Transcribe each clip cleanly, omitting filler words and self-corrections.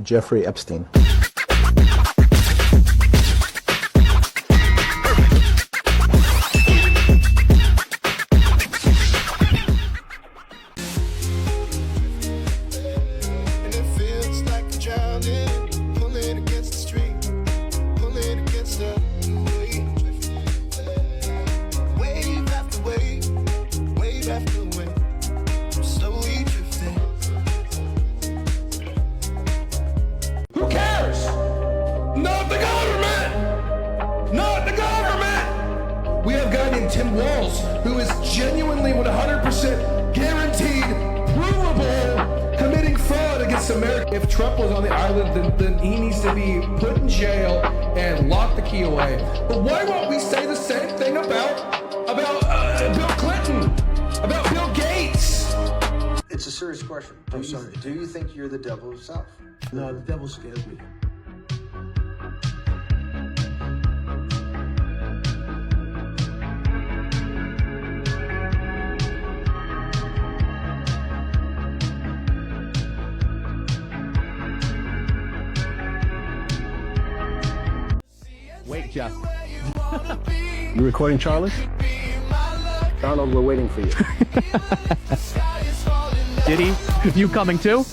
Jeffrey Epstein. Who is genuinely 100% guaranteed, provable, committing fraud against America. If Trump was on the island, then he needs to be put in jail and lock the key away. But why won't we say the same thing about Bill Clinton, about Bill Gates? It's a serious question. Do you think you're the devil himself? No, the devil scares me. Wait, Jeff. You recording, Charlie? Donald, we're waiting for you. Diddy, you coming too?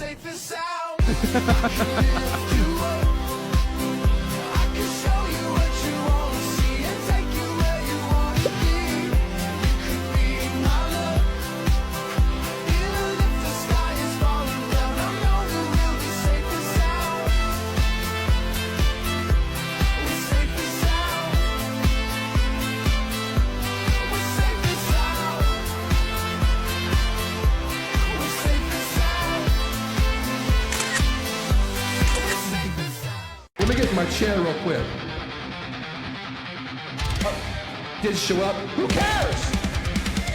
Let me get to my chair real quick. Did show up? Who cares?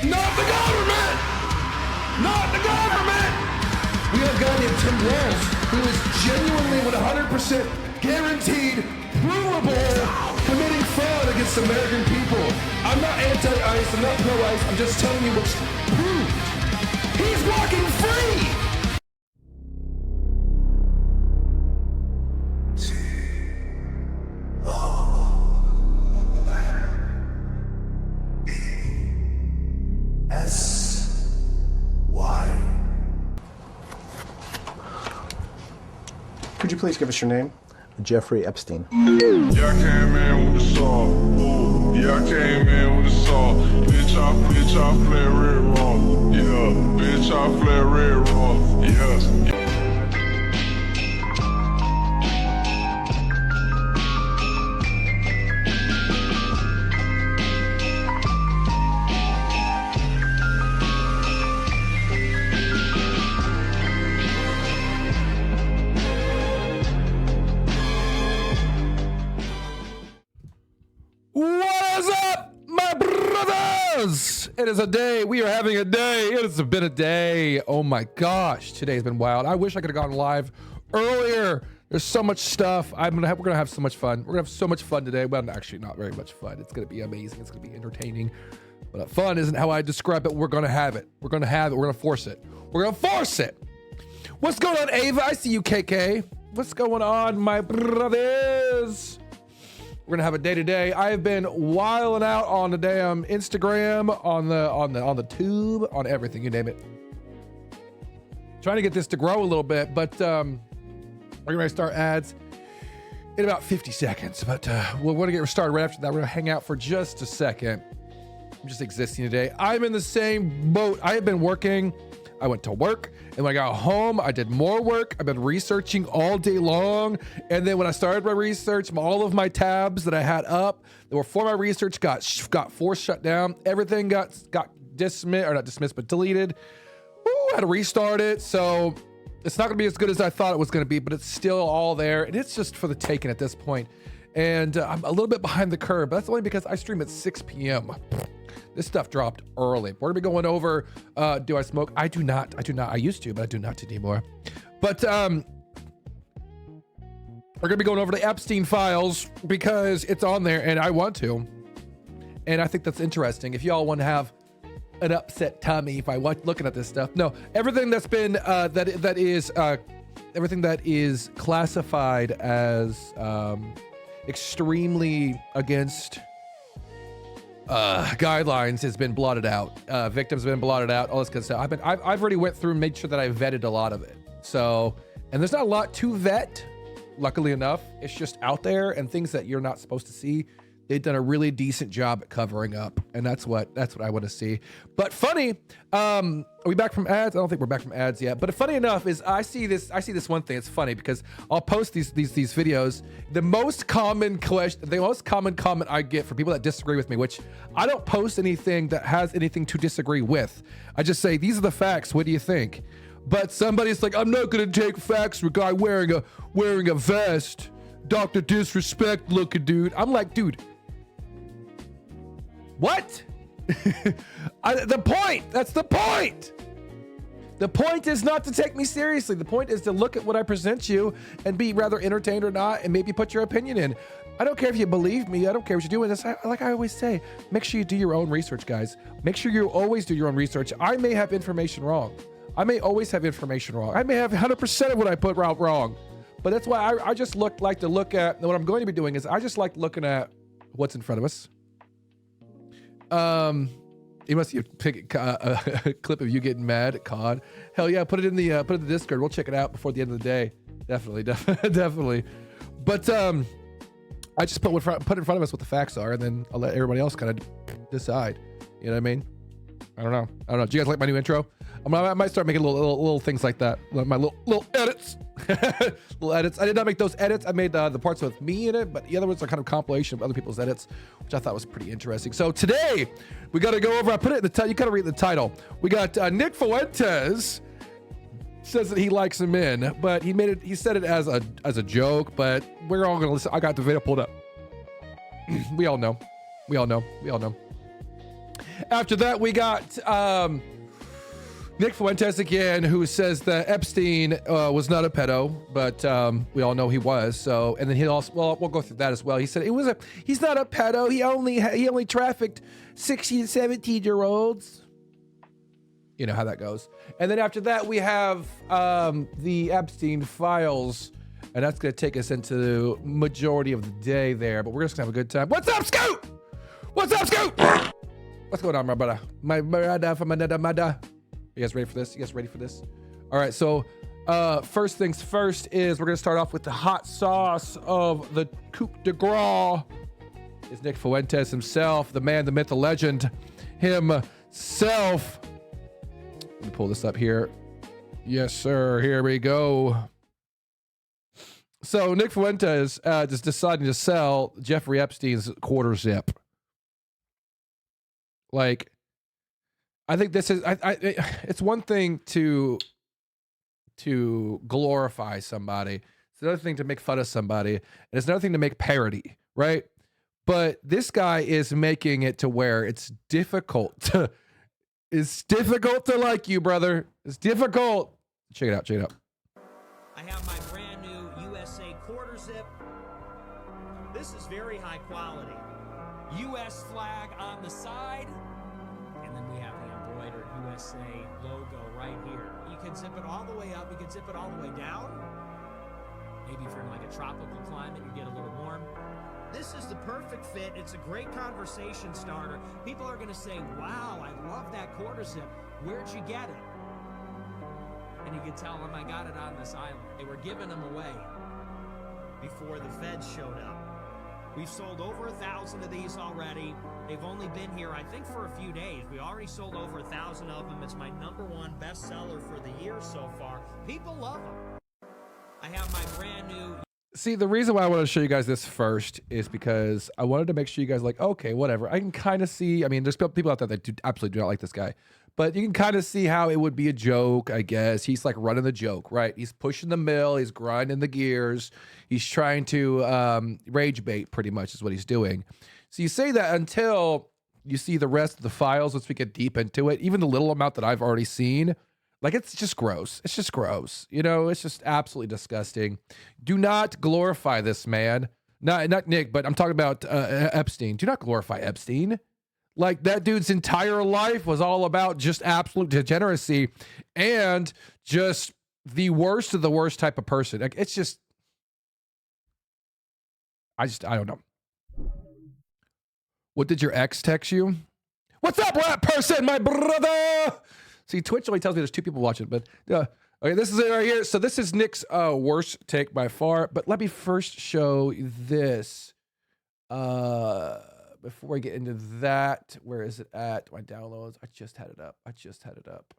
Not the government! Not the government! We have a guy named Tim Walz who is genuinely 100% guaranteed, provable, committing fraud against American people. I'm not anti-ICE, I'm not pro-ICE, I'm just telling you what's proved. He's walking free! Could you please give us your name? Jeffrey Epstein. Yeah, I came in with the saw. Ooh, yeah, I came in with the saw. Bitch, I play red raw. Yeah, bitch, I play red raw. Yeah. What is up, my brothers? It is a day. We are having a day. It has been a day. Oh my gosh, today's been wild. I wish I could have gone live earlier. There's so much stuff. We're gonna have so much fun. We're gonna have so much fun today. Well, actually, not very much fun. It's gonna be amazing. It's gonna be entertaining. But fun isn't how I describe it. We're gonna have it. We're gonna have it. We're gonna force it. We're gonna force it. What's going on, Ava? I see you, KK. What's going on, my brothers? We're gonna have a day today. I have been wilding out on the damn Instagram, on the tube, on everything, you name it. Trying to get this to grow a little bit, but we're gonna start ads in about 50 seconds. But we're gonna get started right after that. We're gonna hang out for just a second. I'm just existing today. I'm in the same boat. I have been working. I went to work, and when I got home, I did more work. I've been researching all day long, and then when I started my research, all of my tabs that I had up that were for my research got forced shut down. Everything got dismissed, or not dismissed, but deleted. Ooh, I had to restart it, so it's not gonna be as good as I thought it was gonna be, but it's still all there, and it's just for the taking at this point. And I'm a little bit behind the curve, but that's only because I stream at 6 p.m. This stuff dropped early. We're gonna be going over, do I smoke? I do not. I used to, but I do not anymore. But we're gonna be going over the Epstein files because it's on there and I want to. And I think that's interesting. If y'all want to have an upset tummy if I watch looking at this stuff. No, everything that's been, that is everything that is classified as extremely against guidelines has been blotted out. Victims have been blotted out. All this kind of stuff. I've already went through and made sure that I vetted a lot of it. So, and there's not a lot to vet. Luckily enough, it's just out there and things that you're not supposed to see. They've done a really decent job at covering up, and that's what I want to see. But funny, are we back from ads? I don't think we're back from ads yet. But funny enough is I see this one thing. It's funny because I'll post these videos. The most common question, the most common comment I get from people that disagree with me, which I don't post anything that has anything to disagree with. I just say these are the facts. What do you think? But somebody's like, I'm not gonna take facts for a guy wearing a vest. Dr. Disrespect looking dude. I'm like, dude. What? The point. That's the point. The point is not to take me seriously. The point is to look at what I present you and be rather entertained or not, and maybe put your opinion in. I don't care if you believe me. I don't care what you're doing. This, like I always say, make sure you do your own research, guys. Make sure you always do your own research. I may have information wrong. I may always have information wrong. I may have 100% of what I put out wrong. But that's why I just like to look at, what I'm going to be doing is I just like looking at what's in front of us. You must see a clip of you getting mad at COD. Hell yeah, put it in the Discord. We'll check it out before the end of the day. Definitely. But I just put in front of us what the facts are, and then I'll let everybody else kind of decide. You know what I mean? I don't know. Do you guys like my new intro? I might start making little things like that. My little edits. Little edits. I did not make those edits. I made the parts with me in it, but the other ones are kind of compilation of other people's edits, which I thought was pretty interesting. So today we got to go over. I put it in the title. You got to read the title. We got Nick Fuentes says that he likes him in, but he said it as a joke. But we're all gonna listen. I got the video pulled up. We all know. After that, we got Nick Fuentes again, who says that Epstein was not a pedo, but we all know he was. So, and then he also, well, we'll go through that as well. He said he's not a pedo. He only trafficked 16, 17-year-olds. You know how that goes. And then after that, we have the Epstein files, and that's going to take us into the majority of the day there. But we're just going to have a good time. What's up, Scoot? What's up, Scoot? What's going on, my brother? My brother from another mother. You guys ready for this? All right, so first things first is we're going to start off with the hot sauce of the coup de grace. It's Nick Fuentes himself, the man, the myth, the legend himself. Let me pull this up here. Yes, sir. Here we go. So Nick Fuentes is deciding to sell Jeffrey Epstein's quarter zip. Like, I think this is, it's one thing to glorify somebody. It's another thing to make fun of somebody. And it's another thing to make parody, right? But this guy is making it to where it's difficult to like you, brother. It's difficult. Check it out. I have my brand new USA quarter zip. This is very high quality. US flag on the side. And then we have the embroidered USA logo right here. You can zip it all the way up. You can zip it all the way down. Maybe if you're in like a tropical climate, you get a little warm. This is the perfect fit. It's a great conversation starter. People are going to say, wow, I love that quarter zip. Where'd you get it? And you can tell them I got it on this island. They were giving them away before the feds showed up. We've sold over 1,000 of these already. They've only been here, I think, for a few days. We already sold over 1,000 of them. It's my #1 bestseller for the year so far. People love them. I have my brand new... See, the reason why I want to show you guys this first is because I wanted to make sure you guys like, okay, whatever. I can kind of see, I mean, there's people out there that absolutely do not like this guy, but you can kind of see how it would be a joke, I guess. He's like running the joke, right? He's pushing the mill. He's grinding the gears. He's trying to rage bait, pretty much is what he's doing. So you say that until you see the rest of the files, once we get deep into it, even the little amount that I've already seen, like, it's just gross. It's just gross. You know, it's just absolutely disgusting. Do not glorify this man. Not Nick, but I'm talking about Epstein. Do not glorify Epstein. Like, that dude's entire life was all about just absolute degeneracy and just the worst of the worst type of person. Like, it's just, I don't know. What did your ex text you? What's up, rat person, my brother? See, Twitch only tells me there's 2 people watching, but okay, this is it right here. So this is Nick's worst take by far. But let me first show this. Before I get into that, where is it at? My downloads. I just had it up.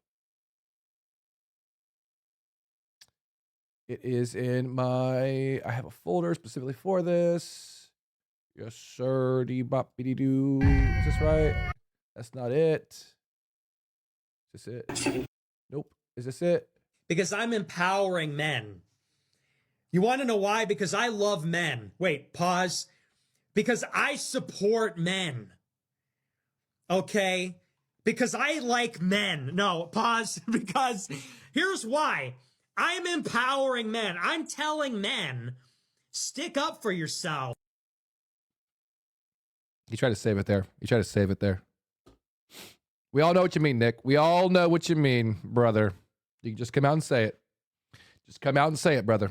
It is in my, I have a folder specifically for this. Yes, sir. Dee-bop-be-dee-doo. Is this right? That's not it. Is this it? Nope. Is this it? Because I'm empowering men. You want to know why? Because I love men. Wait, pause. Because I support men. Okay? Because I like men. No, pause. Because here's why. I'm empowering men. I'm telling men, stick up for yourself. You try to save it there. We all know what you mean, Nick. We all know what you mean, brother. You can just come out and say it. Just come out and say it, brother.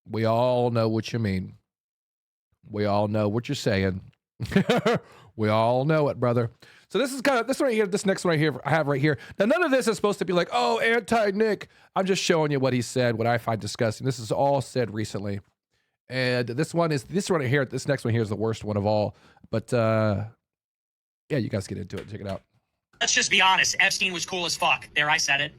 We all know what you mean. We all know what you're saying. We all know it, brother. So this is kind of, this right here, this next one right here, I have right here. Now, none of this is supposed to be like, oh, anti-Nick. I'm just showing you what he said, what I find disgusting. This is all said recently. And this one right here, this next one here is the worst one of all. But yeah, you guys get into it. Check it out. Let's just be honest. Epstein was cool as fuck. There, I said it.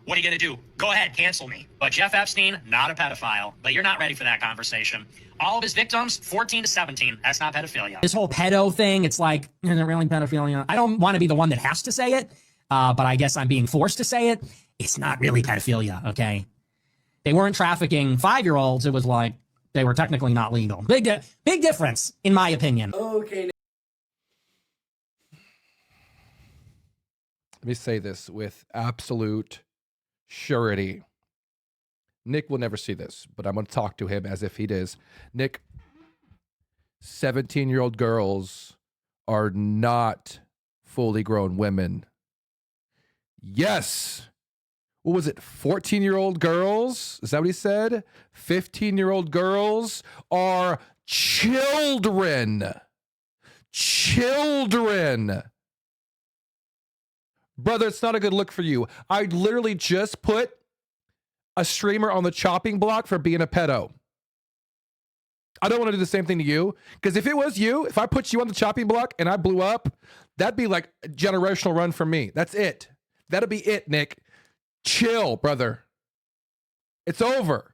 What are you going to do? Go ahead, cancel me. But Jeff Epstein, not a pedophile. But you're not ready for that conversation. All of his victims, 14 to 17. That's not pedophilia. This whole pedo thing, it's like, is it really pedophilia? I don't want to be the one that has to say it, but I guess I'm being forced to say it. It's not really pedophilia, okay? They weren't trafficking 5-year-olds. It was like they were technically not legal. Big difference, in my opinion. Okay. Let me say this with absolute surety. Nick will never see this, but I'm going to talk to him as if he is. Nick, 17-year-old girls are not fully grown women. Yes. What was it? 14-year-old girls? Is that what he said? 15-year-old girls are children. Children. Brother, it's not a good look for you. I literally just put a streamer on the chopping block for being a pedo. I don't want to do the same thing to you, because if it was you, if I put you on the chopping block and I blew up, that'd be like a generational run for me. That's it. That'll be it, Nick. Chill, brother. It's over.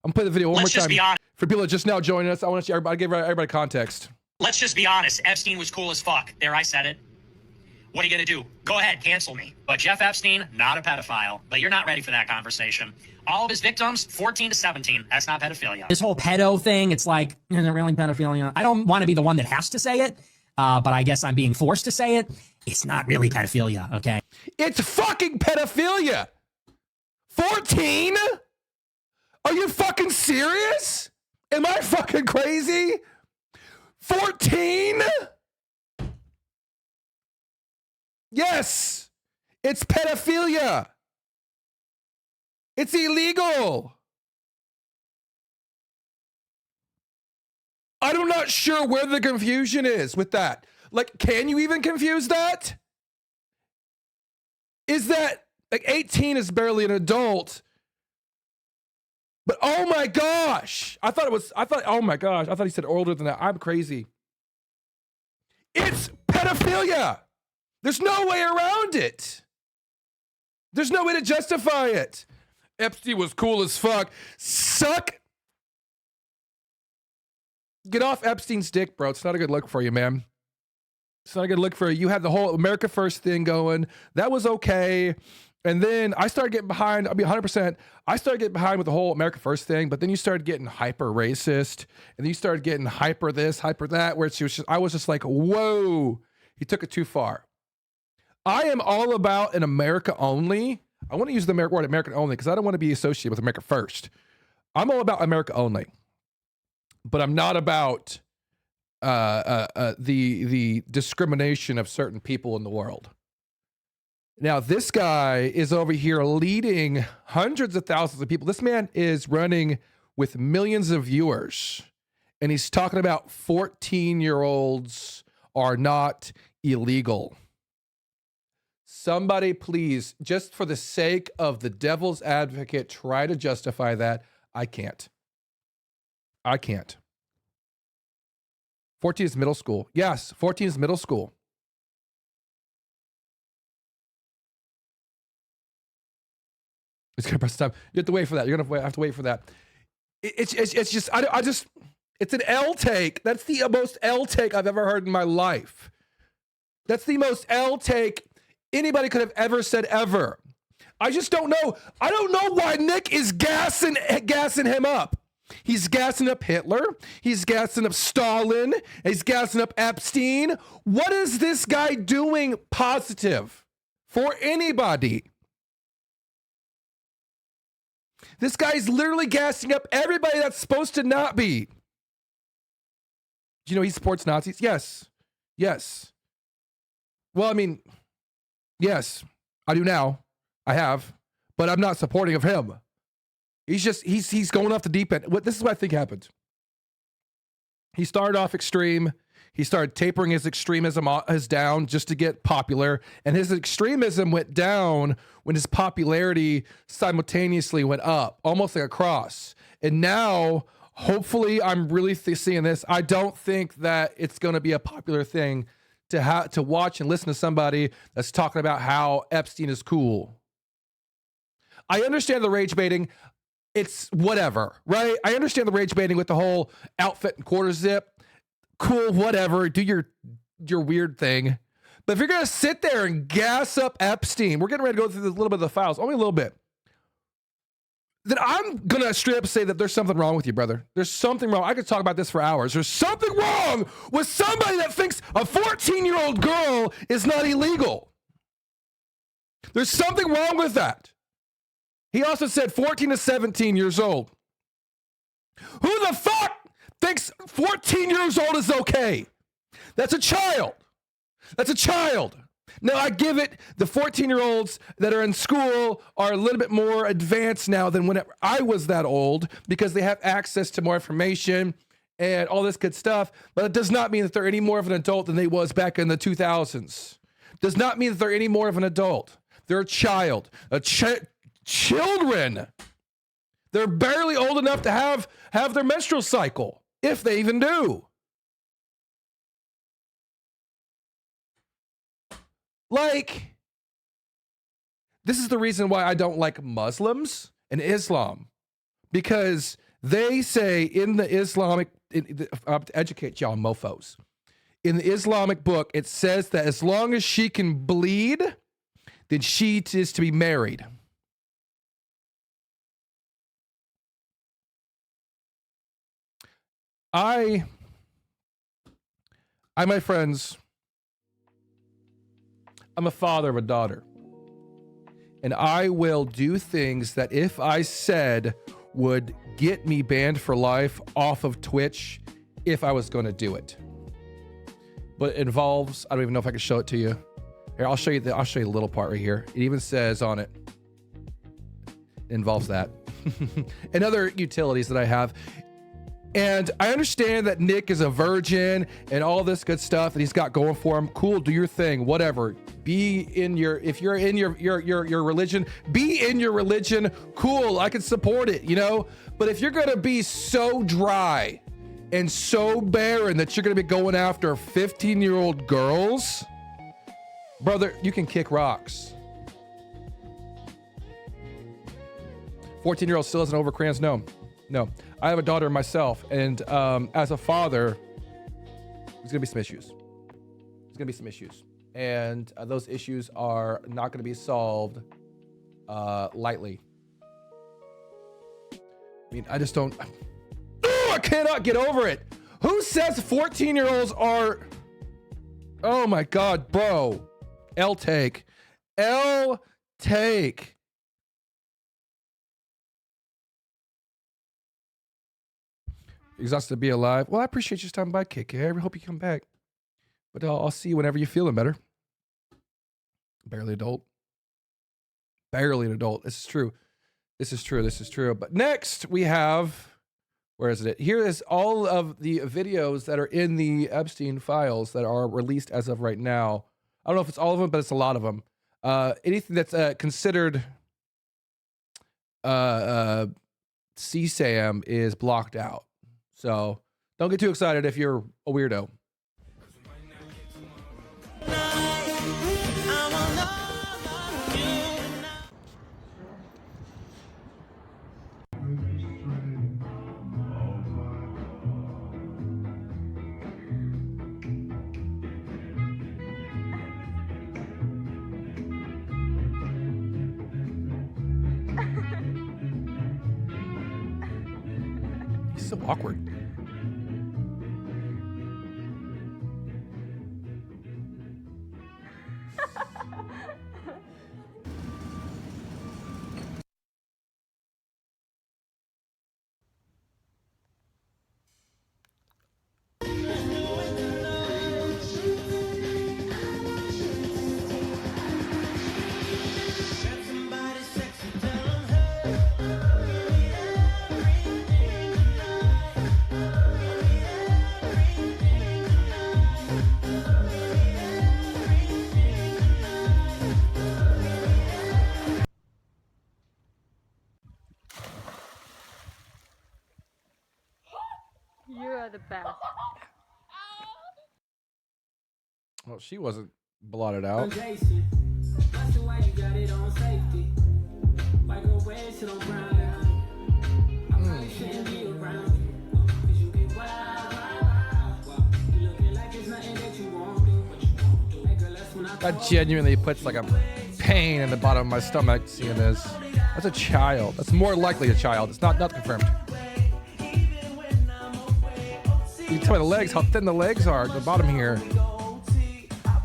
I'm putting the video one more time. For people that just now joining us, I want to give everybody context. Let's just be honest. Epstein was cool as fuck. There, I said it. What are you going to do? Go ahead, cancel me. But Jeff Epstein, not a pedophile. But you're not ready for that conversation. All of his victims, 14 to 17. That's not pedophilia. This whole pedo thing, it's like, is it really pedophilia? I don't want to be the one that has to say it, but I guess I'm being forced to say it. It's not really pedophilia, okay? It's fucking pedophilia. 14? Are you fucking serious? Am I fucking crazy? 14? Yes, it's pedophilia. It's illegal. I'm not sure where the confusion is with that. Like, can you even confuse that? Is that, like, 18 is barely an adult. But oh my gosh. Oh my gosh. I thought he said older than that. I'm crazy. It's pedophilia. There's no way around it. There's no way to justify it. Epstein was cool as fuck. Suck. Get off Epstein's dick, bro. It's not a good look for you, man. It's not a good look for you. You had the whole America First thing going. That was okay. And then I started getting behind. I'll be 100%. I started getting behind with the whole America First thing, but then you started getting hyper racist, and then you started getting hyper this, hyper that, where I was just like, whoa, he took it too far. I am all about an America only. I want to use the word American only because I don't want to be associated with America First. I'm all about America only, but I'm not about the discrimination of certain people in the world. Now, this guy is over here leading hundreds of thousands of people. This man is running with millions of viewers, and he's talking about 14-year-olds are not illegal. Somebody, please, just for the sake of the devil's advocate, try to justify that. I can't. 14 is middle school. Yes, 14 is middle school. It's gonna press time. You have to wait for that. You're gonna have to wait for that. It's just I just it's an L take. That's the most L take I've ever heard in my life. That's the most L take anybody could have ever said ever. I just don't know. I don't know why Nick is gassing him up. He's gassing up Hitler. He's gassing up Stalin. He's gassing up Epstein. What is this guy doing positive for anybody? This guy's literally gassing up everybody that's supposed to not be. Do you know he supports Nazis? Yes. Yes. Well, I mean, yes, I do now. I have, but I'm not supporting of him. He's going off the deep end. This is what I think happened. He started off extreme. He started tapering his extremism down just to get popular. And his extremism went down when his popularity simultaneously went up, almost like a cross. And now, hopefully, I'm really seeing this. I don't think that it's going to be a popular thing to watch and listen to somebody that's talking about how Epstein is cool. I understand the rage baiting. It's whatever, right? I understand the rage baiting with the whole outfit and quarter zip. Cool, whatever. Do your weird thing. But if you're going to sit there and gas up Epstein, we're getting ready to go through a little bit of the files, only a little bit. Then I'm going to straight up say that there's something wrong with you, brother. There's something wrong. I could talk about this for hours. There's something wrong with somebody that thinks a 14-year-old girl is not illegal. There's something wrong with that. He also said 14 to 17 years old. Who the fuck thinks 14 years old is okay? That's a child. That's a child. Now, I give it, the 14-year-olds that are in school are a little bit more advanced now than when I was that old because they have access to more information and all this good stuff. But it does not mean that they're any more of an adult than they was back in the 2000s. Does not mean that they're any more of an adult. They're a child. Children. They're barely old enough to have their menstrual cycle, if they even do. Like, this is the reason why I don't like Muslims and Islam, because they say in the Islamic, to educate y'all mofos, in the Islamic book, it says that as long as she can bleed, then she is to be married. My friends, I'm a father of a daughter, and I will do things that if I said would get me banned for life off of Twitch if I was going to do it. But it involves, I don't even know if I can show it to you. Here, I'll show you the little part right here. It even says on it, it involves that. And other utilities that I have. And I understand that Nick is a virgin and all this good stuff that he's got going for him. Cool, do your thing, whatever. If you're in your religion, be in your religion. Cool, I can support it, you know? But if you're gonna be so dry and so barren that you're gonna be going after 15-year-old girls, brother, you can kick rocks. 14-year-old still doesn't over crayons? No. I have a daughter myself, and as a father, there's gonna be some issues. And those issues are not gonna be solved lightly. I mean, I just don't. I cannot get over it. Who says 14-year-olds are? Oh my God, bro. L take. Exhausted to be alive. Well, I appreciate you stopping by, KK. I hope you come back. But I'll see you whenever you're feeling better. Barely adult. barely an adult. This is true. This is true. This is true. But next we have, where is it? Here is all of the videos that are in the Epstein files that are released as of right now. I don't know if it's all of them, but it's a lot of them. Anything that's considered CSAM is blocked out. So don't get too excited if you're a weirdo. He's so awkward. You are the best. Well, she wasn't blotted out. That genuinely puts like a pain in the bottom of my stomach seeing this. That's a child. That's more likely a child. It's not confirmed. You tell me the legs, how thin the legs are at the bottom here.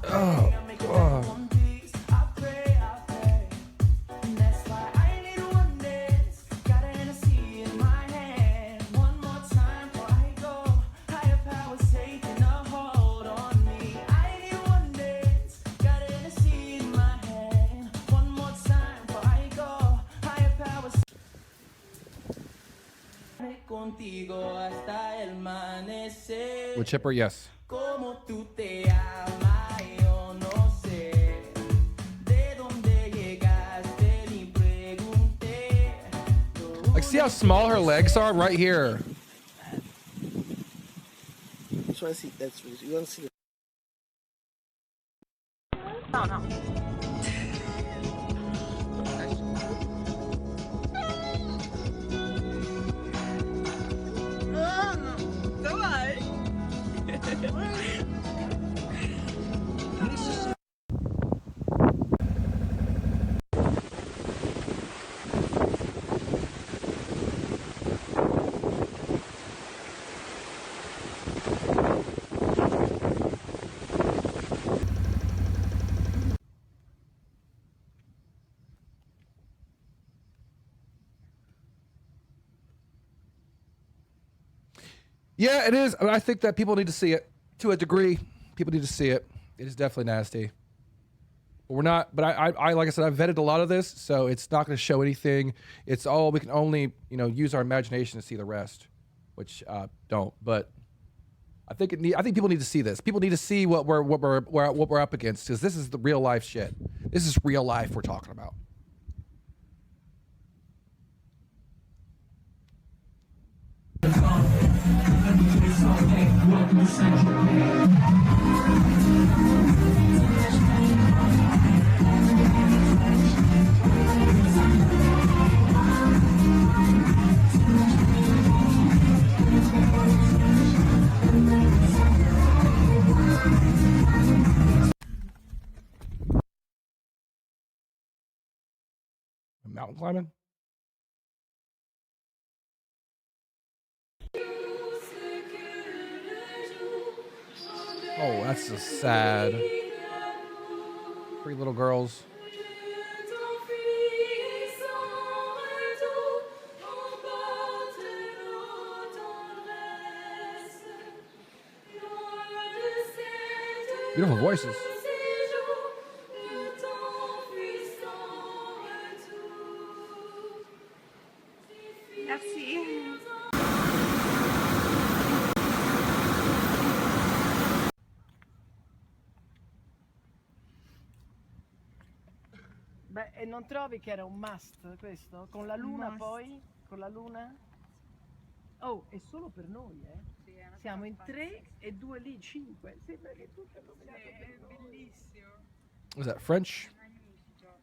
Oh, oh. With Chipper, yes. Like, see how small her legs are right here. Just want to see. That's you want to see. Oh no. Yeah, it is. I think that people need to see it to a degree. People need to see it. It is definitely nasty. But we're not. But I like I said, I've vetted a lot of this, so it's not going to show anything. It's all we can only use our imagination to see the rest, which don't. But I think I think people need to see this. People need to see what we're up against, because this is the real life shit. This is real life we're talking about. Mountain climbing? Oh, that's just sad. 3 little girls. Beautiful voices. Merci. Beh, e non trovi che era un must questo? Con la luna Must. poi? Con la luna? Oh, è solo per noi, eh? Sì, è una Siamo cosa in 3 pazzesca. e 2 lì, 5. Sembra che tutto è Sì, nominato è per noi. bellissimo. Was that French? Magnifico.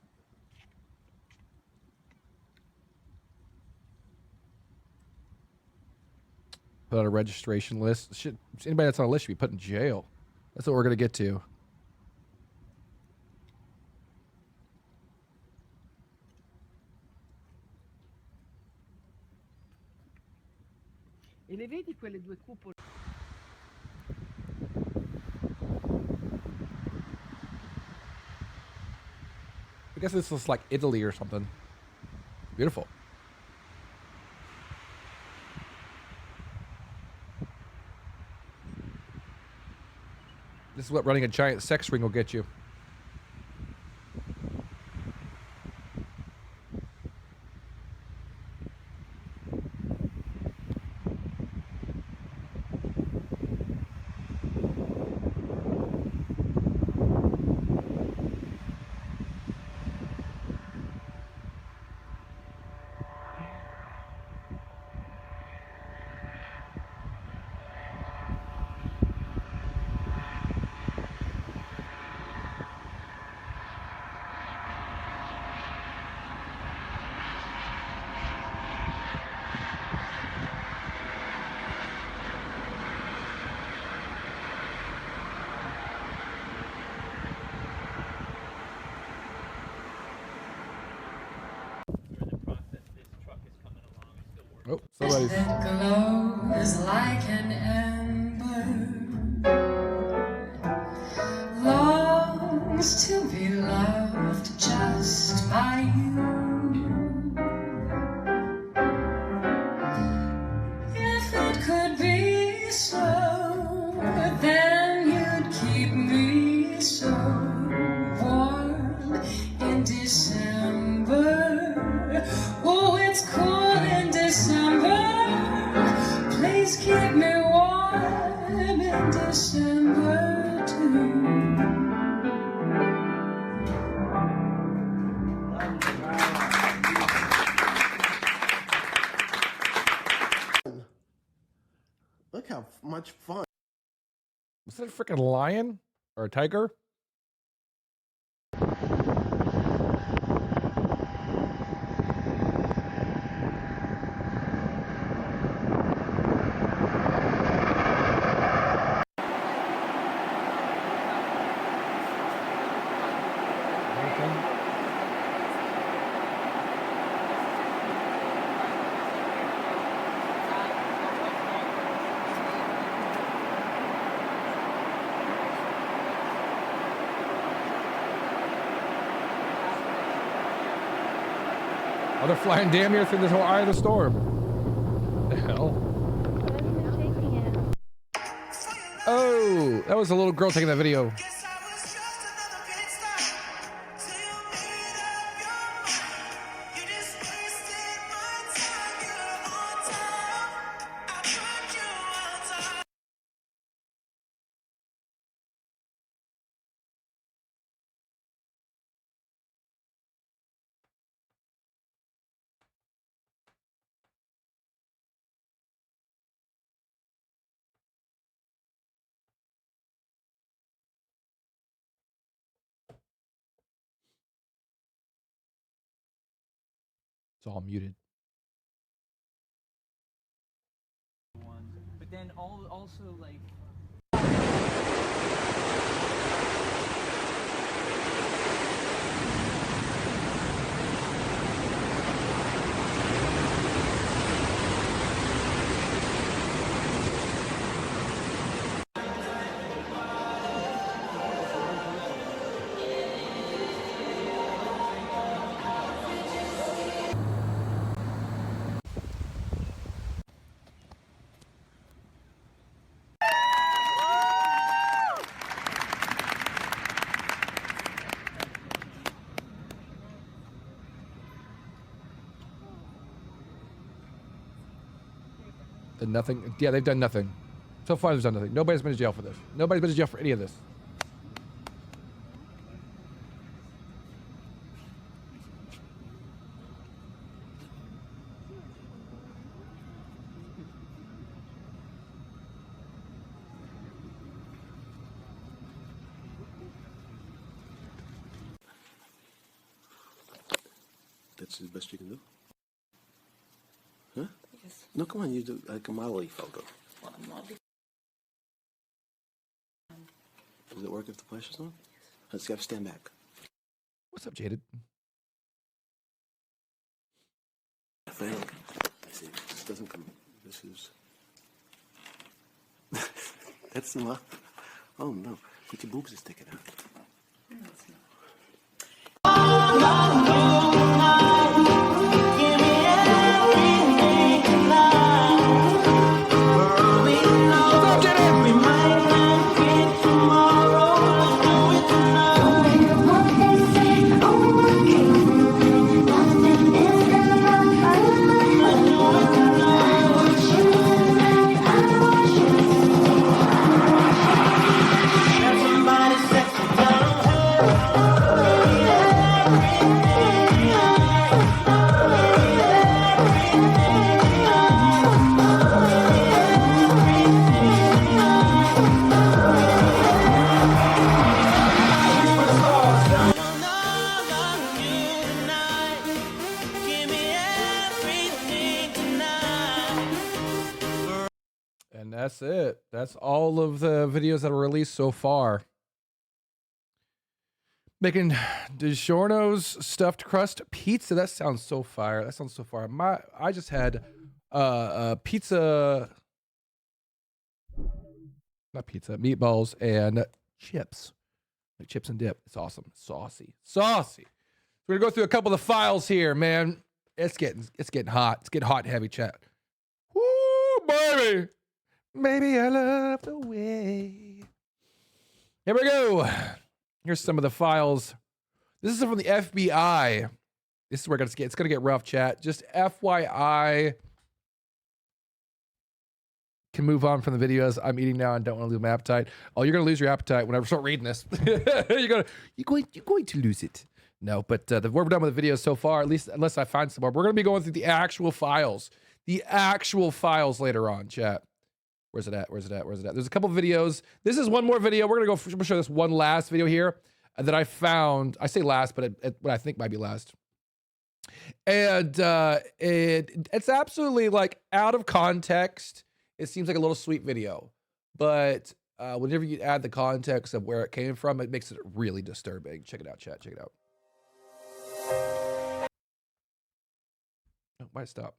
Put on a registration list. Shit, anybody that's on a list should be put in jail. That's what we're gonna get to. E le vedi quelle due cupole? I guess this is like Italy or something. Beautiful. This is what running a giant sex ring will get you. Oh, somebody's. Glows like an ember, longs to be loved just by you. If it could be so, then you'd keep me so warm in December. Oh, it's cool in December. Please keep me warm in December too. Look how much fun. Was that a freaking lion or a tiger? Oh, they're flying damn near through this whole eye of the storm. The hell? Oh, that was a little girl taking that video. It's all muted. But then also like Done nothing. Yeah, they've done nothing. So far, they've done nothing. Nobody's been to jail for this. Nobody's been to jail for any of this. That's the best you can do? Huh? Yes. No, come on, you do like a model photo. Well, I'm not. Does it work if the flash is on? Yes. Let's have to stand back. What's up, Jaded? I see, this doesn't come. This is. That's the one. Oh no, but your boobs are sticking out. No, it's not. And that's it. That's all of the videos that are released so far. Making DiGiorno's stuffed crust pizza. That sounds so fire. That sounds so fire. I just had pizza, not pizza, meatballs and chips. Like chips and dip. It's awesome. Saucy. Saucy. We're gonna go through a couple of the files here, man. It's getting hot. It's getting hot and heavy, chat. Woo, baby. Maybe I love the way. Here we go. Here's some of the files. This is from the FBI. This is where it's gonna get rough, chat. Just FYI. Can move on from the videos. I'm eating now and don't want to lose my appetite. Oh, you're gonna lose your appetite when I start reading this. you're going to lose it. No, but we're done with the videos so far. At least unless I find some more. We're gonna be going through the actual files. The actual files later on, chat. Where's it at? Where's it at? Where's it at? There's a couple videos. This is one more video. We're gonna go show this one last video here that I found. I say last, but what I think might be last. And it's absolutely like out of context. It seems like a little sweet video, but whenever you add the context of where it came from, it makes it really disturbing. Check it out, chat. Check it out. Oh, why'd it stop?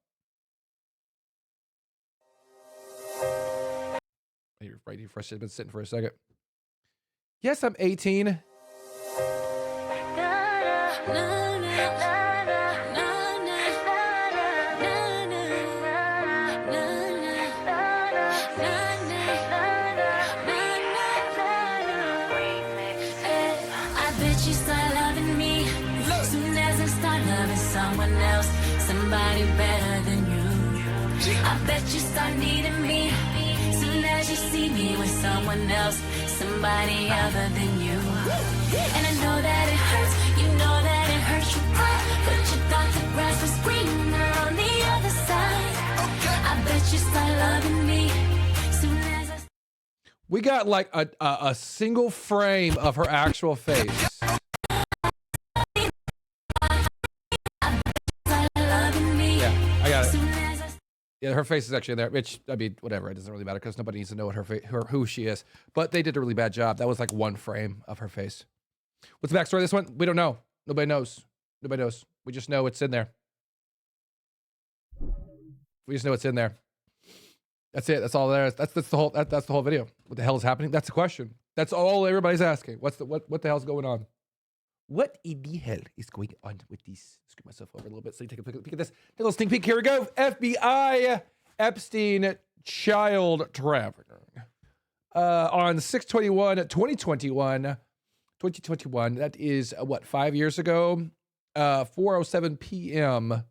You're right. You've been sitting for a second. Yes, I'm 18. Someone else, somebody better than you. I bet you start needing me soon as you see me with someone else, somebody other than you. And I know that it hurts, you know that it hurts you cry, but you thought the grass was greener on the other side. I bet you start loving me soon as I... We got like a single frame of her actual face. Yeah, her face is actually in there, which, I mean, whatever, it doesn't really matter because nobody needs to know what who she is. But they did a really bad job. That was like one frame of her face. What's the backstory of this one? We don't know. Nobody knows. Nobody knows. We just know it's in there. We just know it's in there. That's it. That's all there is. That's the whole video. What the hell is happening? That's the question. That's all everybody's asking. What the hell's going on? What in the hell is going on with these? Scoot myself over a little bit so you take a peek at this. Take a little sneak peek. Here we go. FBI Epstein child trafficking. On 6/21/2021. That is what, 5 years ago? 4:07 p.m.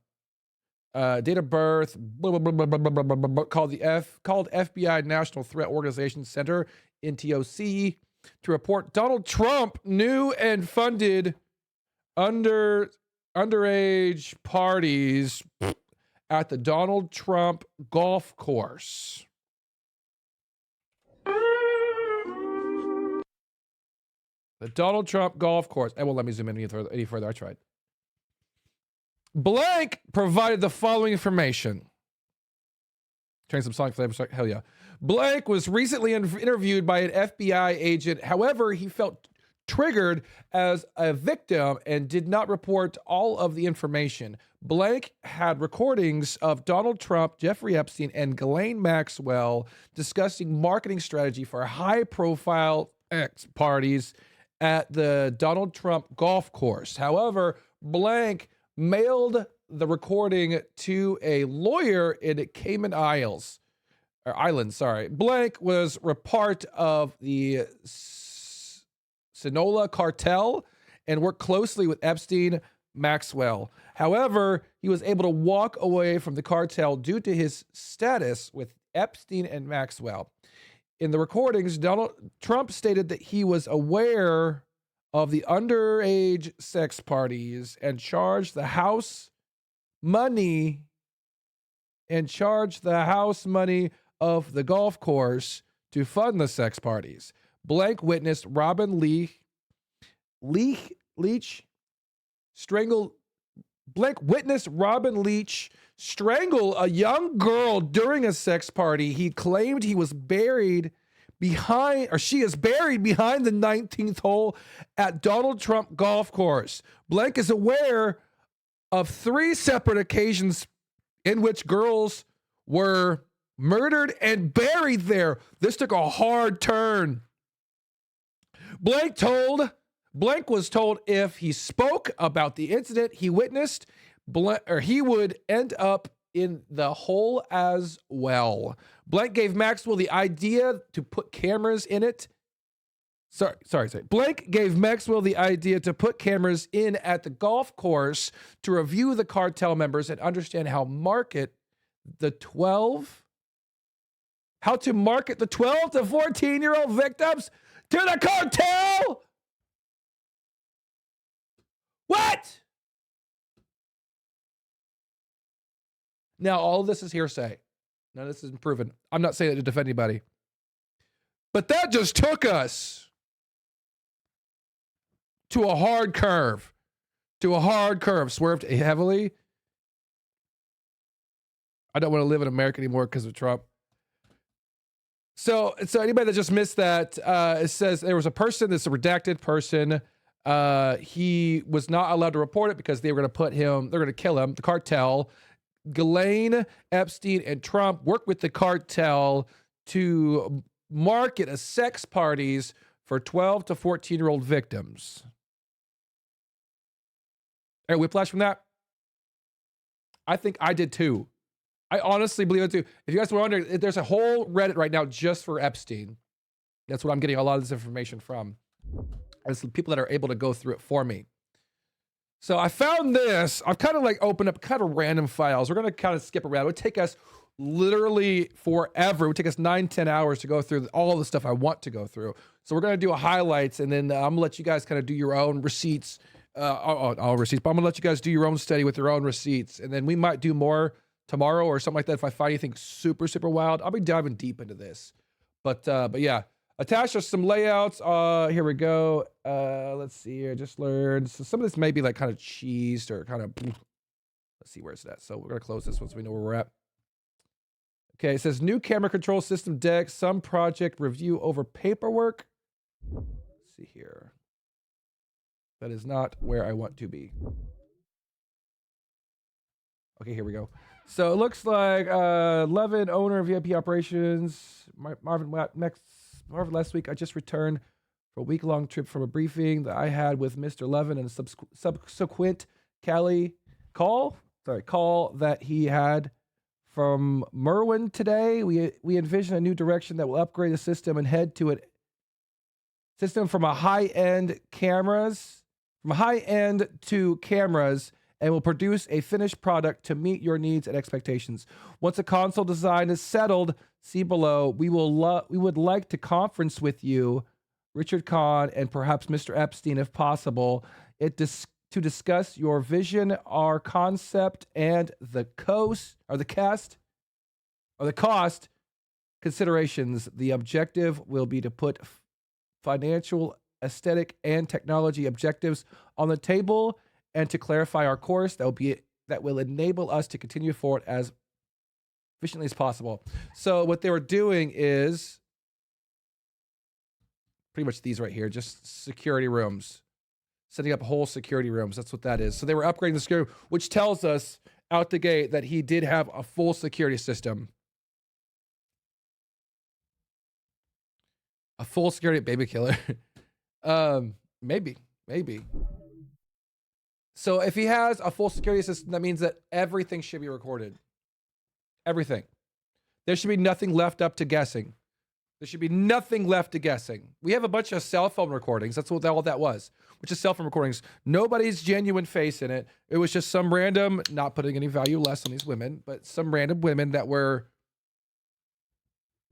date of birth, blah, blah, blah, blah, blah, blah, blah, blah, called FBI National Threat Organization Center, NTOC, to report Donald Trump knew and funded underage parties at the Donald Trump golf course. The Donald Trump golf course. It won't let me zoom in any further. I tried. Blank provided the following information. Train some sonic flavor. Hell yeah. Blank was recently interviewed by an FBI agent. However, he felt triggered as a victim and did not report all of the information. Blank had recordings of Donald Trump, Jeffrey Epstein, and Ghislaine Maxwell discussing marketing strategy for high-profile parties at the Donald Trump golf course. However, Blank mailed the recording to a lawyer in Cayman Islands. Blank was a part of the Sinaloa cartel and worked closely with Epstein Maxwell. However, he was able to walk away from the cartel due to his status with Epstein and Maxwell. In the recordings, Donald Trump stated that he was aware of the underage sex parties and charged the house money of the golf course to fund the sex parties. Blank witnessed Robin Leach strangle a young girl during a sex party. He claimed he was buried behind, or she is buried behind the 19th hole at Donald Trump golf course. Blank is aware of 3 separate occasions in which girls were murdered and buried there. This took a hard turn. Blank was told if he spoke about the incident he witnessed, he would end up in the hole as well. Blank gave Maxwell the idea to put cameras in it. Blank gave Maxwell the idea to put cameras in at the golf course to review the cartel members and understand how to market the 12 to 14-year-old victims to the cartel. What? Now, all of this is hearsay. None of this is proven. I'm not saying it to defend anybody. But that just took us to a hard curve. Swerved heavily. I don't want to live in America anymore because of Trump. So anybody that just missed that, it says there was a person, this is a redacted person. He was not allowed to report it because they're going to kill him. The cartel, Ghislaine, Epstein, and Trump worked with the cartel to market a sex parties for 12 to 14-year-old victims. Hey, whiplash from that? I think I did too. I honestly believe it too. If you guys were wondering, there's a whole Reddit right now just for Epstein. That's what I'm getting a lot of this information from. There's people that are able to go through it for me. So I found this. I've kind of like opened up kind of random files. We're going to kind of skip around. It would take us literally forever. It would take us 9-10 hours to go through all the stuff I want to go through. So we're going to do a highlights, and then I'm going to let you guys kind of do your own receipts. All receipts, but I'm going to let you guys do your own study with your own receipts. And then we might do more tomorrow or something like that. If I find anything super, super wild, I'll be diving deep into this. But yeah. Attached are some layouts. Here we go. Let's see here. Just learned. So some of this may be like kind of cheesed or kind of. Let's see where it's at. So we're gonna close this once we know where we're at. Okay, it says new camera control system deck. Some project review over paperwork. Let's see here. That is not where I want to be. Okay, here we go. So it looks like Levin, owner of VIP operations, Marvin last week, I just returned for a week-long trip from a briefing that I had with Mr. Levin and a subsequent call that he had from Merwin today. We envision a new direction that will upgrade the system and head to a system from a high-end to cameras and will produce a finished product to meet your needs and expectations. Once a console design is settled, see below. We would like to conference with you, Richard Kahn, and perhaps Mr. Epstein, if possible, to discuss your vision, our concept, and the cost considerations. The objective will be to put financial, aesthetic, and technology objectives on the table, and to clarify our course that will enable us to continue forward as efficiently as possible. So what they were doing is pretty much these right here, just security rooms, setting up whole security rooms. That's what that is. So they were upgrading the security, which tells us out the gate that he did have a full security system. A full security baby killer. Maybe. So if he has a full security system, that means that everything should be recorded. Everything. There should be nothing left up to guessing. There should be nothing left to guessing. We have a bunch of cell phone recordings. That's what all that was, which is cell phone recordings. Nobody's genuine face in it. It was just some random, not putting any value less on these women, but some random women that were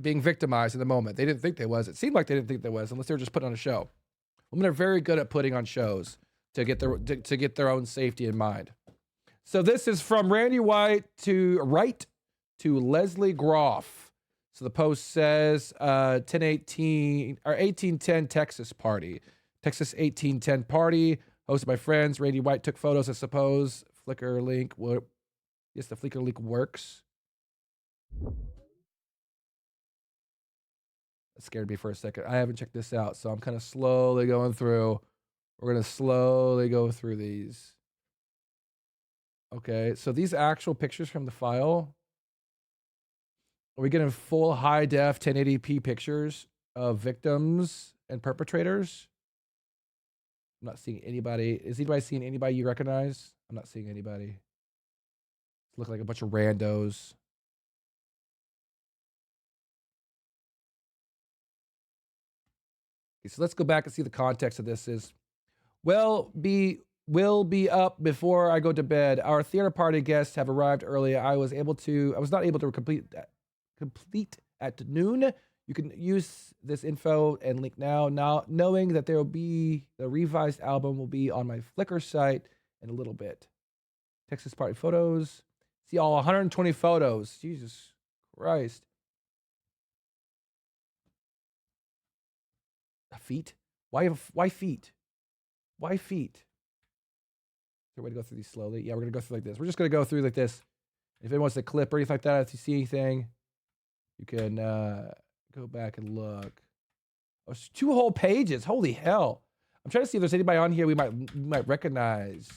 being victimized in the moment. They didn't think they was. It seemed like they didn't think they was, unless they were just putting on a show. Women are very good at putting on shows to get their own safety in mind. So this is from Randy White to Leslie Groff. So the post says 1810 Texas party. Texas 1810 party hosted by friends. Randy White took photos, I suppose. Flickr link. Yes, the Flickr link works. That scared me for a second. I haven't checked this out, so I'm kind of slowly going through. We're going to slowly go through these. Okay, so these actual pictures from the file. Are we getting full high def 1080p pictures of victims and perpetrators? I'm not seeing anybody. Is anybody seeing anybody you recognize? I'm not seeing anybody. Look like a bunch of randos. Okay, so let's go back and see the context of this is. Will be up before I go to bed. Our theater party guests have arrived early. I was not able to complete at noon. You can use this info and link now, knowing that there will be the revised album will be on my Flickr site in a little bit. Texas party photos. See all 120 photos. Jesus Christ. Feet? Why feet? Why feet? Is there a way to go through these slowly? Yeah, we're going to go through like this. We're just going to go through like this. If anyone wants to clip or anything like that, if you see anything, you can go back and look. Oh, it's 2 whole pages. Holy hell. I'm trying to see if there's anybody on here we might recognize.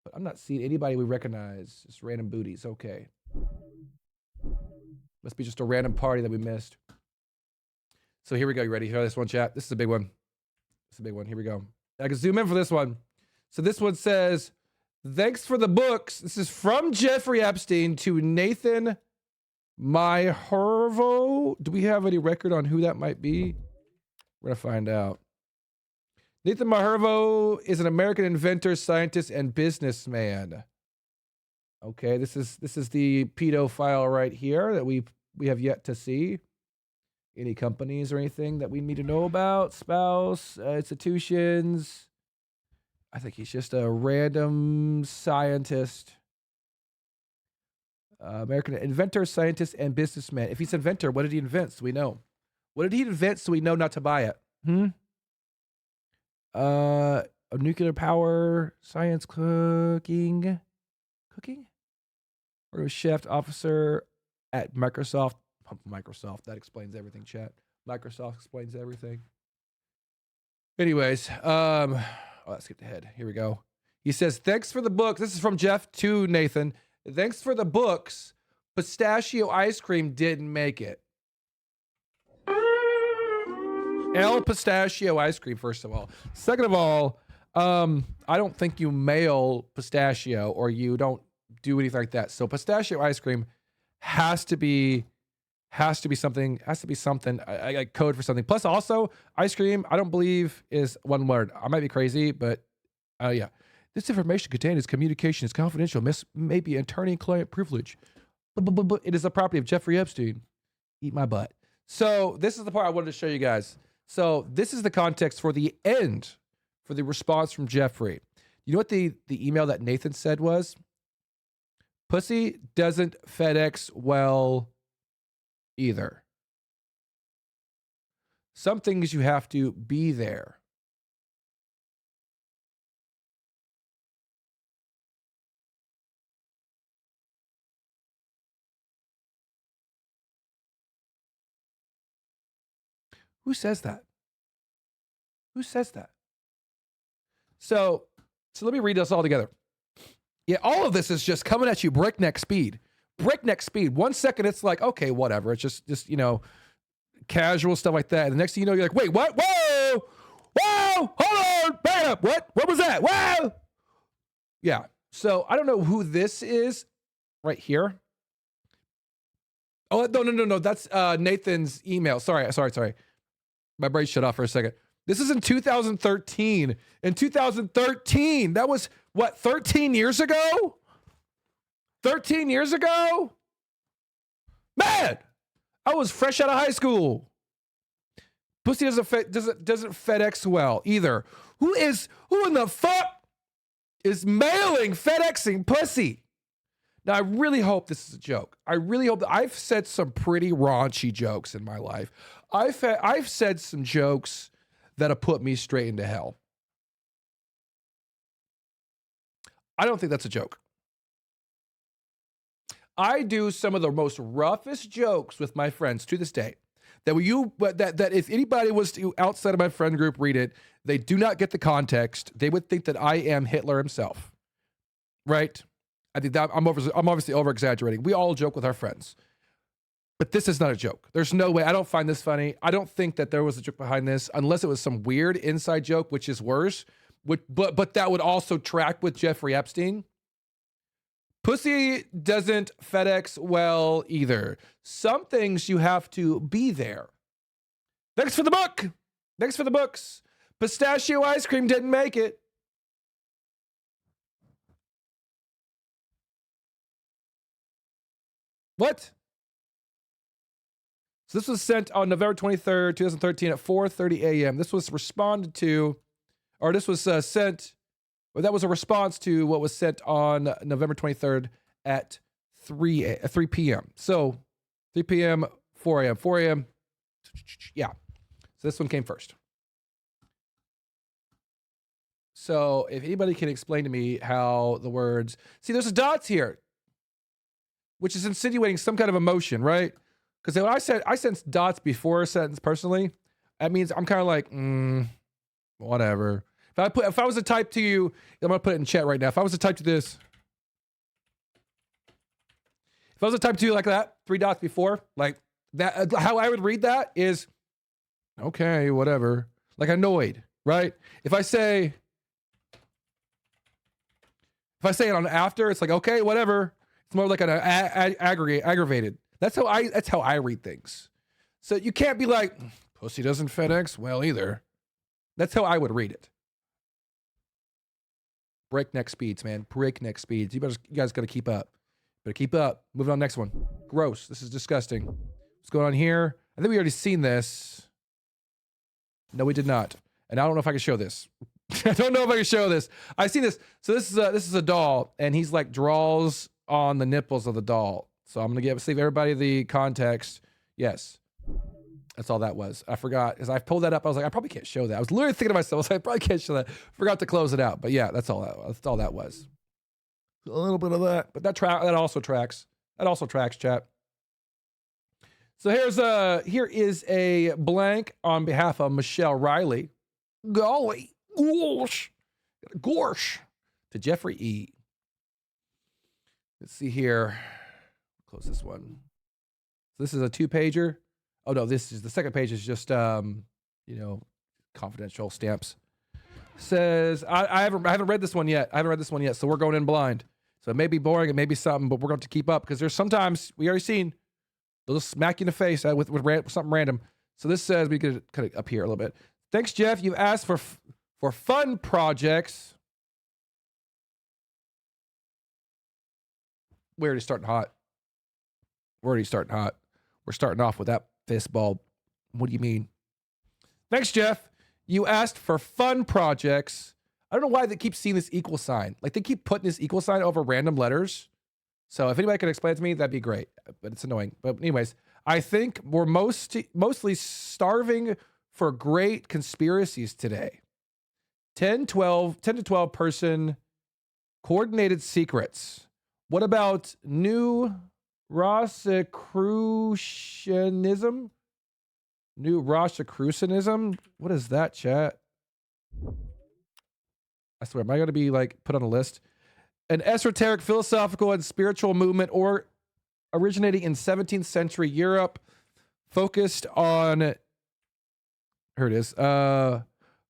But I'm not seeing anybody we recognize. Just random booties. Okay. Must be just a random party that we missed. So here we go. You ready? Hear this one, chat? This is a big one. This is a big one. Here we go. I can zoom in for this one. So this one says, thanks for the books. This is from Jeffrey Epstein to Nathan Myhervo. Do we have any record on who that might be? We're going to find out. Nathan Myhervo is an American inventor, scientist, and businessman. Okay, this is the pedophile right here that we have yet to see. Any companies or anything that we need to know about? Spouse, institutions. I think he's just a random scientist. American inventor, scientist, and businessman. If he's an inventor, what did he invent so we know? What did he invent so we know not to buy it? A nuclear power, science, cooking? Or a chef officer at Microsoft. That explains everything, chat. Microsoft explains everything. Anyways, let's skip ahead. Here we go. He says, thanks for the book. This is from Jeff to Nathan. Thanks for the books. Pistachio ice cream didn't make it. El Pistachio ice cream, first of all. Second of all, I don't think you mail pistachio or you don't do anything like that. So pistachio ice cream has to be something, a code for something. Plus also, ice cream, I don't believe is one word. I might be crazy, but yeah. This information contained in communication is confidential, may be attorney-client privilege. But it is the property of Jeffrey Epstein. Eat my butt. So this is the part I wanted to show you guys. So this is the context for the end, for the response from Jeffrey. You know what the email that Nathan said was? Pussy doesn't FedEx well either. Some things you have to be there. Who says that? Who says that? So let me read this all together. Yeah, all of this is just coming at you breakneck speed. Breakneck speed. 1 second, it's like, okay, whatever. It's just you know, casual stuff like that. And the next thing you know, you're like, wait, what? Whoa! Whoa! Hold on! Back up! What was that? Whoa! Yeah. So I don't know who this is right here. Oh, no. That's Nathan's email. Sorry. My brain shut off for a second. This is in 2013. In 2013, that was what, 13 years ago? 13 years ago? Man, I was fresh out of high school. Pussy doesn't FedEx well either. Who in the fuck is mailing, FedExing pussy? Now, I really hope this is a joke. I really hope that I've said some pretty raunchy jokes in my life. I've said some jokes that have put me straight into hell. I don't think that's a joke. I do some of the most roughest jokes with my friends to this day. That if anybody was to outside of my friend group read it, they do not get the context. They would think that I am Hitler himself, right? I think that I'm obviously over exaggerating. We all joke with our friends. But this is not a joke. There's no way. I don't find this funny. I don't think that there was a joke behind this, unless it was some weird inside joke, which is worse. But that would also track with Jeffrey Epstein. Pussy doesn't FedEx well either. Some things you have to be there. Thanks for the book. Thanks for the books. Pistachio ice cream didn't make it. What? So this was sent on November 23rd, 2013 at 4:30 a.m. This was responded to, or this was sent, or that was a response to what was sent on November 23rd at 3 p.m. So 3 p.m., 4 a.m., 4 a.m. Yeah. So this one came first. So if anybody can explain to me how the words, see, there's a dots here, which is insinuating some kind of emotion, right? Because when I sense dots before a sentence personally, that means I'm kind of like, whatever. If I was to type to you, I'm gonna put it in chat right now. If I was to type to this, if I was to type to you like that, 3 dots before, like that, how I would read that is, okay, whatever. Like annoyed, right? If I say it on after, it's like, okay, whatever. It's more like an aggravated. That's how I read things. So you can't be like, pussy doesn't FedEx well either. That's how I would read it. Breakneck speeds, man. Breakneck speeds. You guys got to keep up. Better keep up. Moving on, next one. Gross. This is disgusting. What's going on here? I think we already seen this. No, we did not. And I don't know if I can show this. I don't know if I can show this. I see this. So this is a doll, and he's like draws on the nipples of the doll. So I'm gonna save everybody the context. Yes, that's all that was. I forgot because I pulled that up. I was like, I probably can't show that. I was literally thinking to myself, I was like, I probably can't show that. Forgot to close it out. But yeah, that's all that was. A little bit of that, but that also tracks. That also tracks, chat. So here is a blank on behalf of Michelle Riley. Golly, gorsh, to Jeffrey E. Let's see here. Close this one. So this is a 2-pager. Oh no, this is the second page is just confidential stamps. Says I haven't read this one yet. So we're going in blind. So it may be boring, it may be something, but we're going to keep up because there's sometimes we already seen they'll just smack you in the face with something random. So this says we could cut it up here a little bit. Thanks, Jeff. You've asked for fun projects. We're already starting hot. We're starting off with that fist ball. What do you mean? Thanks, Jeff. You asked for fun projects. I don't know why they keep seeing this equal sign. Like they keep putting this equal sign over random letters. So if anybody could explain it to me, that'd be great. But it's annoying. But anyways, I think we're mostly starving for great conspiracies today. 10 to 12 person coordinated secrets. What about new Rosicrucianism? New Rosicrucianism? What is that, chat? I swear, am I going to be like put on a list? An esoteric, philosophical, and spiritual movement or originating in 17th century Europe, focused on, here it is,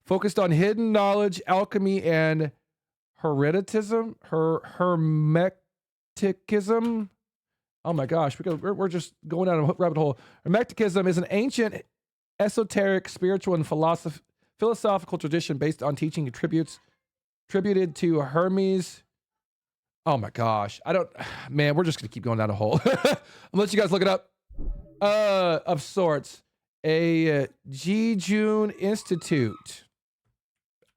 focused on hidden knowledge, alchemy, and hermeticism. Oh my gosh, we're just going down a rabbit hole. Hermeticism is an ancient, esoteric, spiritual, and philosophical tradition based on teaching attributed to Hermes. Oh my gosh, man, we're just gonna keep going down a hole. I'll let you guys look it up. Of sorts, a Jejun Institute.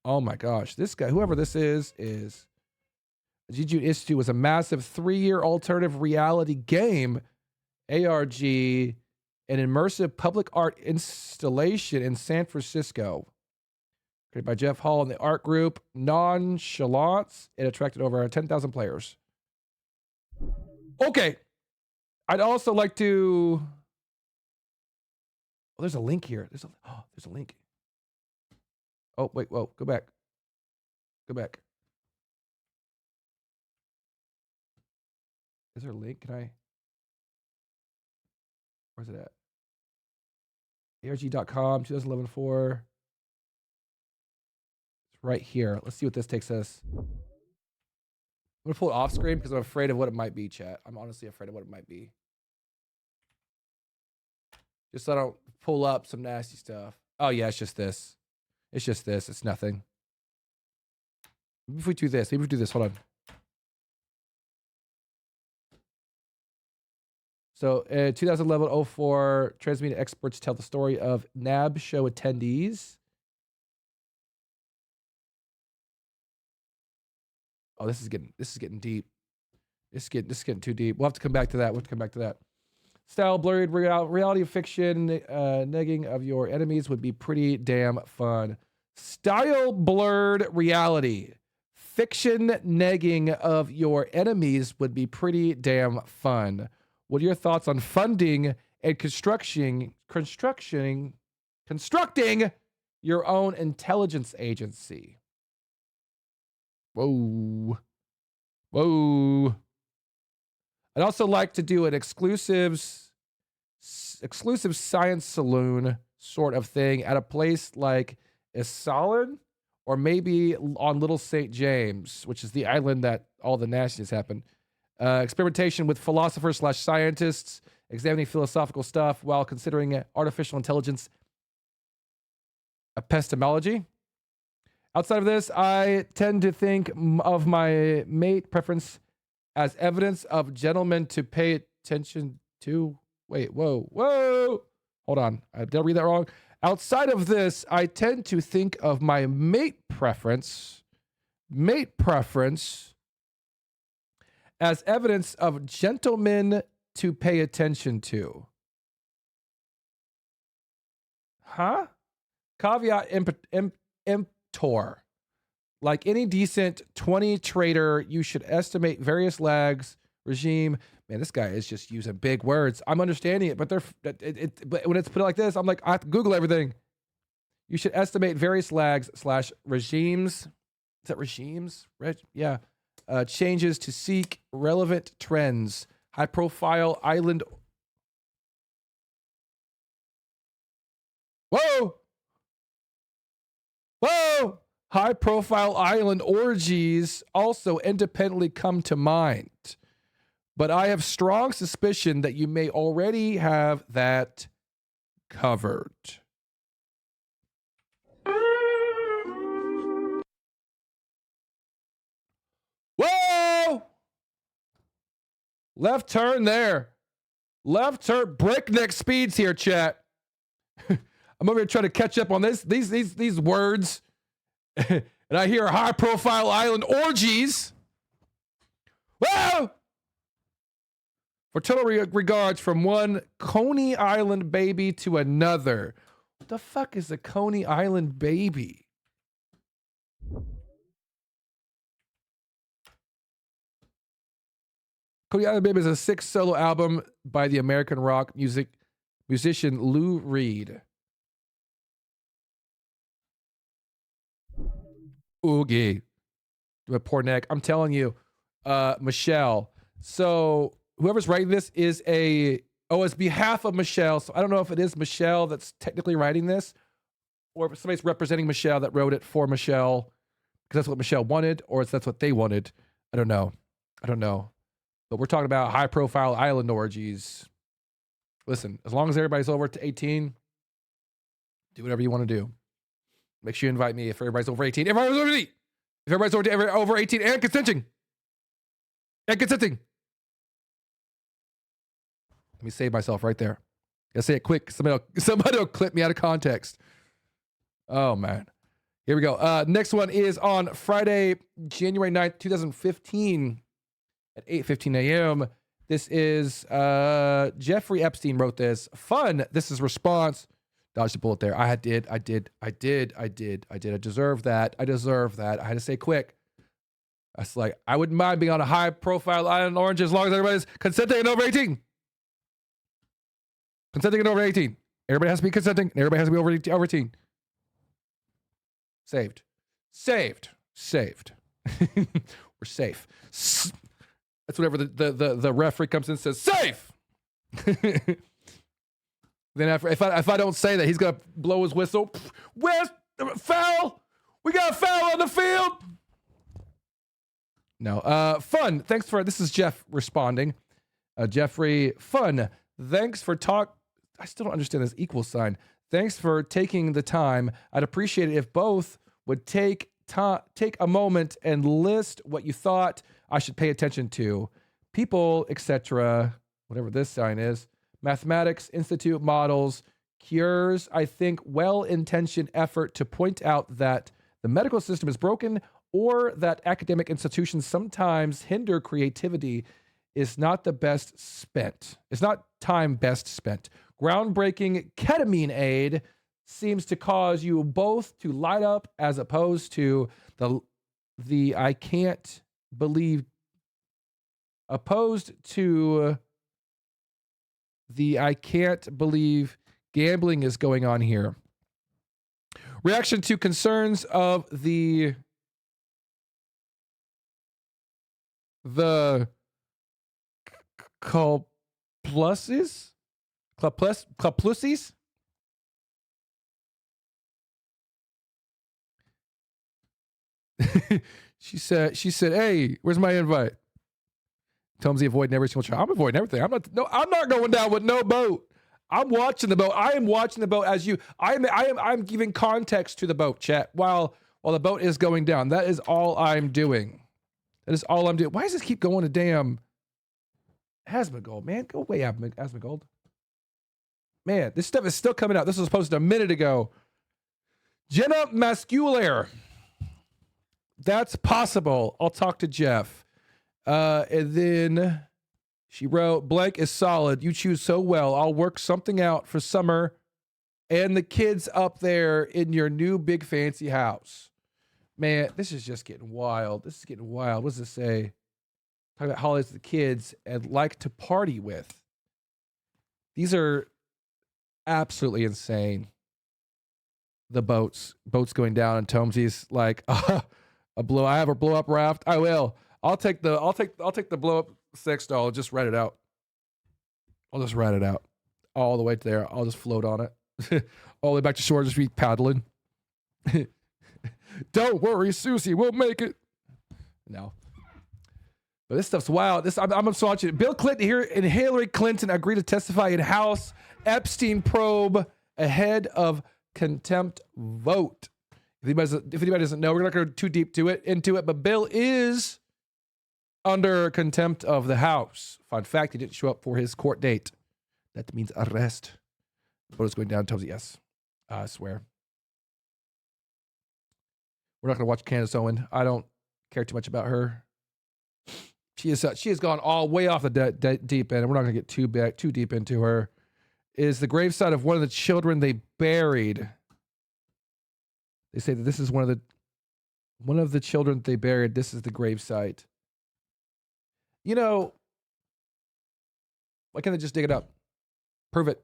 Oh my gosh, this guy, whoever this is Jejun Institute was a massive 3-year alternative reality game, ARG, an immersive public art installation in San Francisco. Created by Jeff Hall and the art group Nonchalance. It attracted over 10,000 players. Okay. I'd also like to... Oh, there's a link here. There's a link. Oh, wait, whoa. Go back. Is there a link? Can I? Where's it at? ARG.com, 2011-4. It's right here. Let's see what this takes us. I'm going to pull it off screen because I'm afraid of what it might be, chat. I'm honestly afraid of what it might be. Just so I don't pull up some nasty stuff. Oh, yeah, it's just this. It's nothing. Maybe if we do this. Hold on. So, 2011-04, transmedia experts tell the story of NAB show attendees. Oh, this is getting deep. This is getting too deep. We'll have to come back to that. Style blurred reality of fiction, negging of your enemies would be pretty damn fun. Style blurred reality. Fiction negging of your enemies would be pretty damn fun. What are your thoughts on funding and constructing your own intelligence agency? Whoa. I'd also like to do an exclusive science saloon sort of thing at a place like Isalin, or maybe on Little St. James, which is the island that all the nastiness happened. Experimentation with philosophers/scientists, examining philosophical stuff while considering artificial intelligence epistemology. Outside of this, I tend to think of my mate preference as evidence of gentlemen to pay attention to. Wait, whoa. Hold on. Did I read that wrong? Outside of this, I tend to think of my mate preference as evidence of gentlemen to pay attention to. Huh? Caveat emptor. Like any decent 20 trader, you should estimate various lags, regime. Man, this guy is just using big words. I'm understanding it, but but when it's put like this, I'm like, I have to Google everything. You should estimate various lags / regimes. Is that regimes? Yeah. Changes to seek relevant trends. High profile island. Whoa! High profile island orgies also independently come to mind. But I have strong suspicion that you may already have that covered. Whoa! Left turn there. Left turn. Breakneck speeds here, chat. I'm over here trying to catch up on these words. And I hear high-profile island orgies. Whoa! For total regards from one Coney Island baby to another. What the fuck is a Coney Island baby? Coney Island Baby is a 6th solo album by the American rock musician Lou Reed. Oogie. My poor neck. I'm telling you, Michelle. So whoever's writing this is it's behalf of Michelle. So I don't know if it is Michelle that's technically writing this, or if somebody's representing Michelle that wrote it for Michelle because that's what Michelle wanted, or if that's what they wanted. I don't know. But we're talking about high-profile island orgies. Listen, as long as everybody's over to 18, do whatever you want to do. Make sure you invite me if everybody's over 18. If everybody's over 18 and consenting. Let me save myself right there. Gotta say it quick. Somebody will clip me out of context. Oh, man. Here we go. Next one is on Friday, January 9th, 2015 at 8:15 a.m. This is Jeffrey Epstein wrote this. Fun. This is response. Dodged a bullet there. I did. I deserve that. I had to say quick. I was like, I wouldn't mind being on a high-profile island orange as long as everybody's consenting and over 18. Consenting and over 18. Everybody has to be consenting, and everybody has to be over 18. Saved. We're safe. That's whenever the referee comes in and says, safe! Then if I don't say that, he's going to blow his whistle. Where's the foul? We got a foul on the field! No. Fun. Thanks for... This is Jeff responding. Jeffrey, fun. Thanks for I still don't understand this equal sign. Thanks for taking the time. I'd appreciate it if both would take a moment and list what you thought I should pay attention to. People, etc. Whatever this sign is. Mathematics Institute models, cures, I think, well-intentioned effort to point out that the medical system is broken or that academic institutions sometimes hinder creativity is not the best spent. It's not time best spent. Groundbreaking ketamine aid seems to cause you both to light up as opposed to the I can't believe gambling is going on here. Reaction to concerns of the Clupluses? She said, hey, where's my invite? Tomsy avoiding every single trial. I'm avoiding everything. I'm not going down with no boat. I'm watching the boat. I am watching the boat as you. I'm giving context to the boat, chat, while the boat is going down. That is all I'm doing. Why does this keep going to damn Asmongold, man? Go away, Asmongold. Man, this stuff is still coming out. This was posted a minute ago. Jenna Masculaire. That's possible. I'll talk to Jeff. And then she wrote, blank is solid. You choose so well. I'll work something out for summer and the kids up there in your new big fancy house. Man, this is just getting wild. What does this say? Talking about holidays with the kids and like to party with. These are absolutely insane. The boats going down, and Tomsy's like, I have a blow up raft. I will. I'll take the blow up $6. Just write it out. I'll just write it out all the way to there. I'll just float on it all the way back to shore. Just be paddling. Don't worry, Susie. We'll make it. No. But this stuff's wild. I'm just watching it. Bill Clinton here and Hillary Clinton agree to testify in House Epstein probe ahead of contempt vote. If anybody doesn't know, we're not going to go too deep into it. But Bill is under contempt of the House. Fun fact, he didn't show up for his court date. That means arrest. The vote is going down. Tells you yes. I swear. We're not going to watch Candace Owen. I don't care too much about her. She has gone all way off the deep end, and we're not going to get too deep into her. Is the gravesite of one of the children they buried. They say that this is one of the children they buried. This is the gravesite. You know, why can't they just dig it up? Prove it.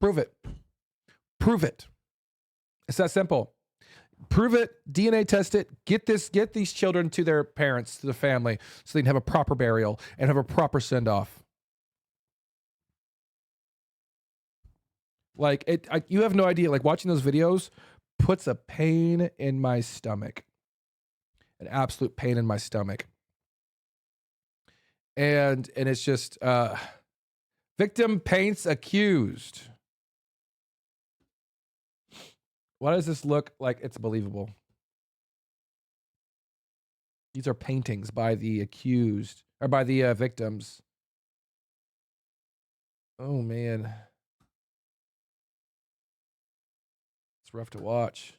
Prove it. Prove it. It's that simple. Prove it, DNA test it, get these children to their parents, to the family, so they can have a proper burial and have a proper send-off. Like, you have no idea, like, watching those videos puts a pain in my stomach. An absolute pain in my stomach. And it's just, victim paints accused. Why does this look like it's believable? These are paintings by the accused, or by the victims. Oh, man. It's rough to watch.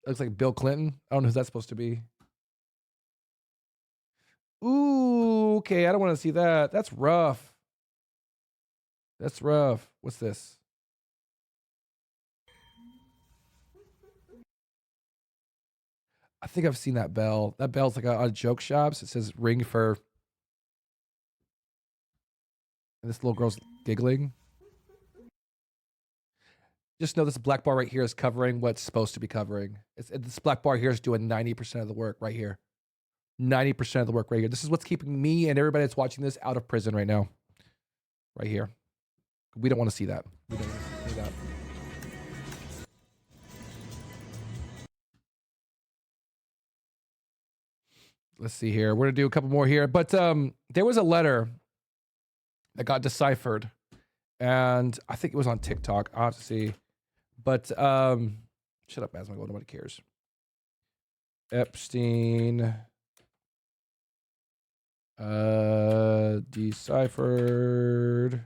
Looks like Bill Clinton. I don't know who that's supposed to be. Ooh, okay. I don't want to see that. That's rough. That's rough. What's this? I think I've seen that bell. That bell's like on joke shops. It says ring for. And this little girl's giggling. Just know this black bar right here is covering what's supposed to be covering. This black bar here is doing 90% of the work right here. 90% of the work right here. This is what's keeping me and everybody that's watching this out of prison right now. Right here. We don't want to see that. We don't want to see that. Let's see here. We're going to do a couple more here. But there was a letter that got deciphered. And I think it was on TikTok. I'll have to see. But shut up, Asma. Nobody cares. Epstein deciphered.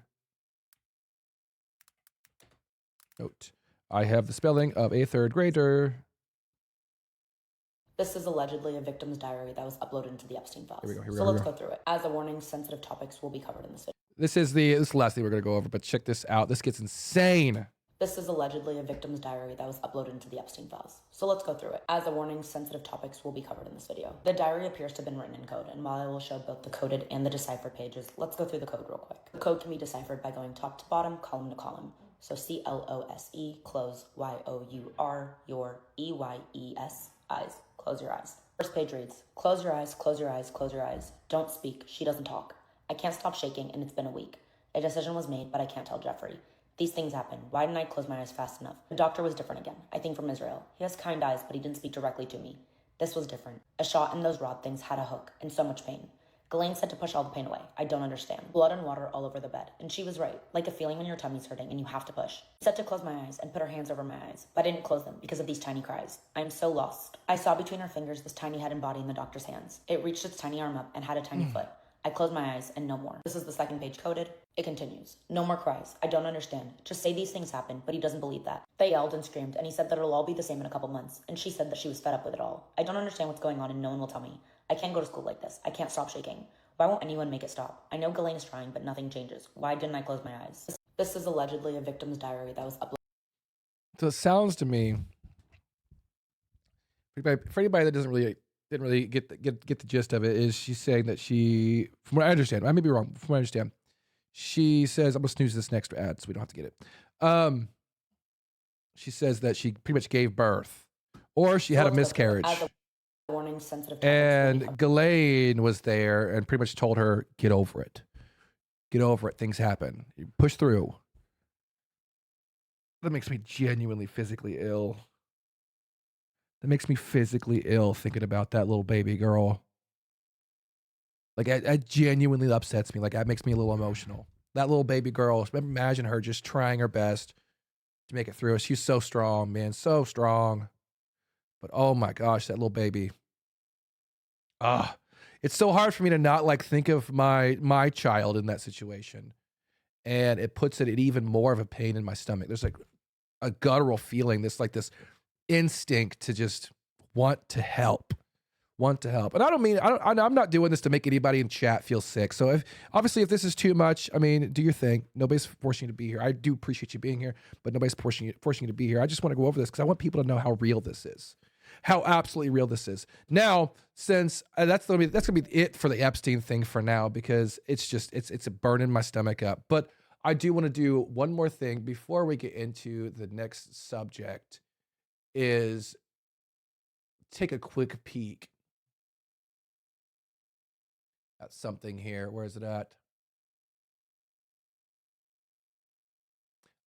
Note. I have the spelling of a third grader. This is allegedly a victim's diary that was uploaded into the Epstein files. Here we go. So let's go through it. As a warning, sensitive topics will be covered in this video. This is the last thing we're going to go over, but check this out. This gets insane. This is allegedly a victim's diary that was uploaded into the Epstein files. So let's go through it. As a warning, sensitive topics will be covered in this video. The diary appears to have been written in code, and while I will show both the coded and the deciphered pages, let's go through the code real quick. The code can be deciphered by going top to bottom, column to column. So CLOSE, close, YOUR, your, EYES, eyes, close your eyes. First page reads, close your eyes, close your eyes, close your eyes. Don't speak, she doesn't talk. I can't stop shaking and it's been a week. A decision was made, but I can't tell Jeffrey. These things happen. Why didn't I close my eyes fast enough? The doctor was different again. I think from Israel. He has kind eyes, but he didn't speak directly to me. This was different. A shot in those rod things had a hook, and so much pain. Ghislaine said to push all the pain away. I don't understand. Blood and water all over the bed. And she was right. Like a feeling when your tummy's hurting and you have to push. She said to close my eyes and put her hands over my eyes. But I didn't close them because of these tiny cries. I am so lost. I saw between her fingers this tiny head and body in the doctor's hands. It reached its tiny arm up and had a tiny foot. I closed my eyes and no more. This is the second page coded. It continues. No more cries. I don't understand. Just say these things happen, but he doesn't believe that. They yelled and screamed, and he said that it'll all be the same in a couple months. And she said that she was fed up with it all. I don't understand what's going on and no one will tell me. I can't go to school like this. I can't stop shaking. Why won't anyone make it stop? I know Ghislaine is trying, but nothing changes. Why didn't I close my eyes? This is allegedly a victim's diary that was uploaded. So it sounds to me, for anybody that didn't really get the gist of it, is she's saying that she, from what I understand, I may be wrong, from what I understand, she says, I'm gonna snooze this next ad so we don't have to get it. She says that she pretty much gave birth, or she had a miscarriage. Warning, sensitive And Ghislaine was there and pretty much told her, get over it. Get over it. Things happen. You push through. That makes me genuinely physically ill. That makes me physically ill thinking about that little baby girl. Like, it genuinely upsets me. Like, that makes me a little emotional. That little baby girl, imagine her just trying her best to make it through. She's so strong, man. So strong. But oh my gosh, that little baby. It's so hard for me to not like think of my child in that situation. And it puts it at even more of a pain in my stomach. There's like a guttural feeling, this instinct to just want to help. And I don't mean, I'm not doing this to make anybody in chat feel sick. So if this is too much, I mean, do your thing. Nobody's forcing you to be here. I do appreciate you being here, but nobody's forcing you to be here. I just want to go over this because I want people to know how real this is, how absolutely real this is. Now, since that's gonna be it for the Epstein thing for now, because it's burning my stomach up. But I do want to do one more thing before we get into the next subject, is take a quick peek at something here. Where is it at?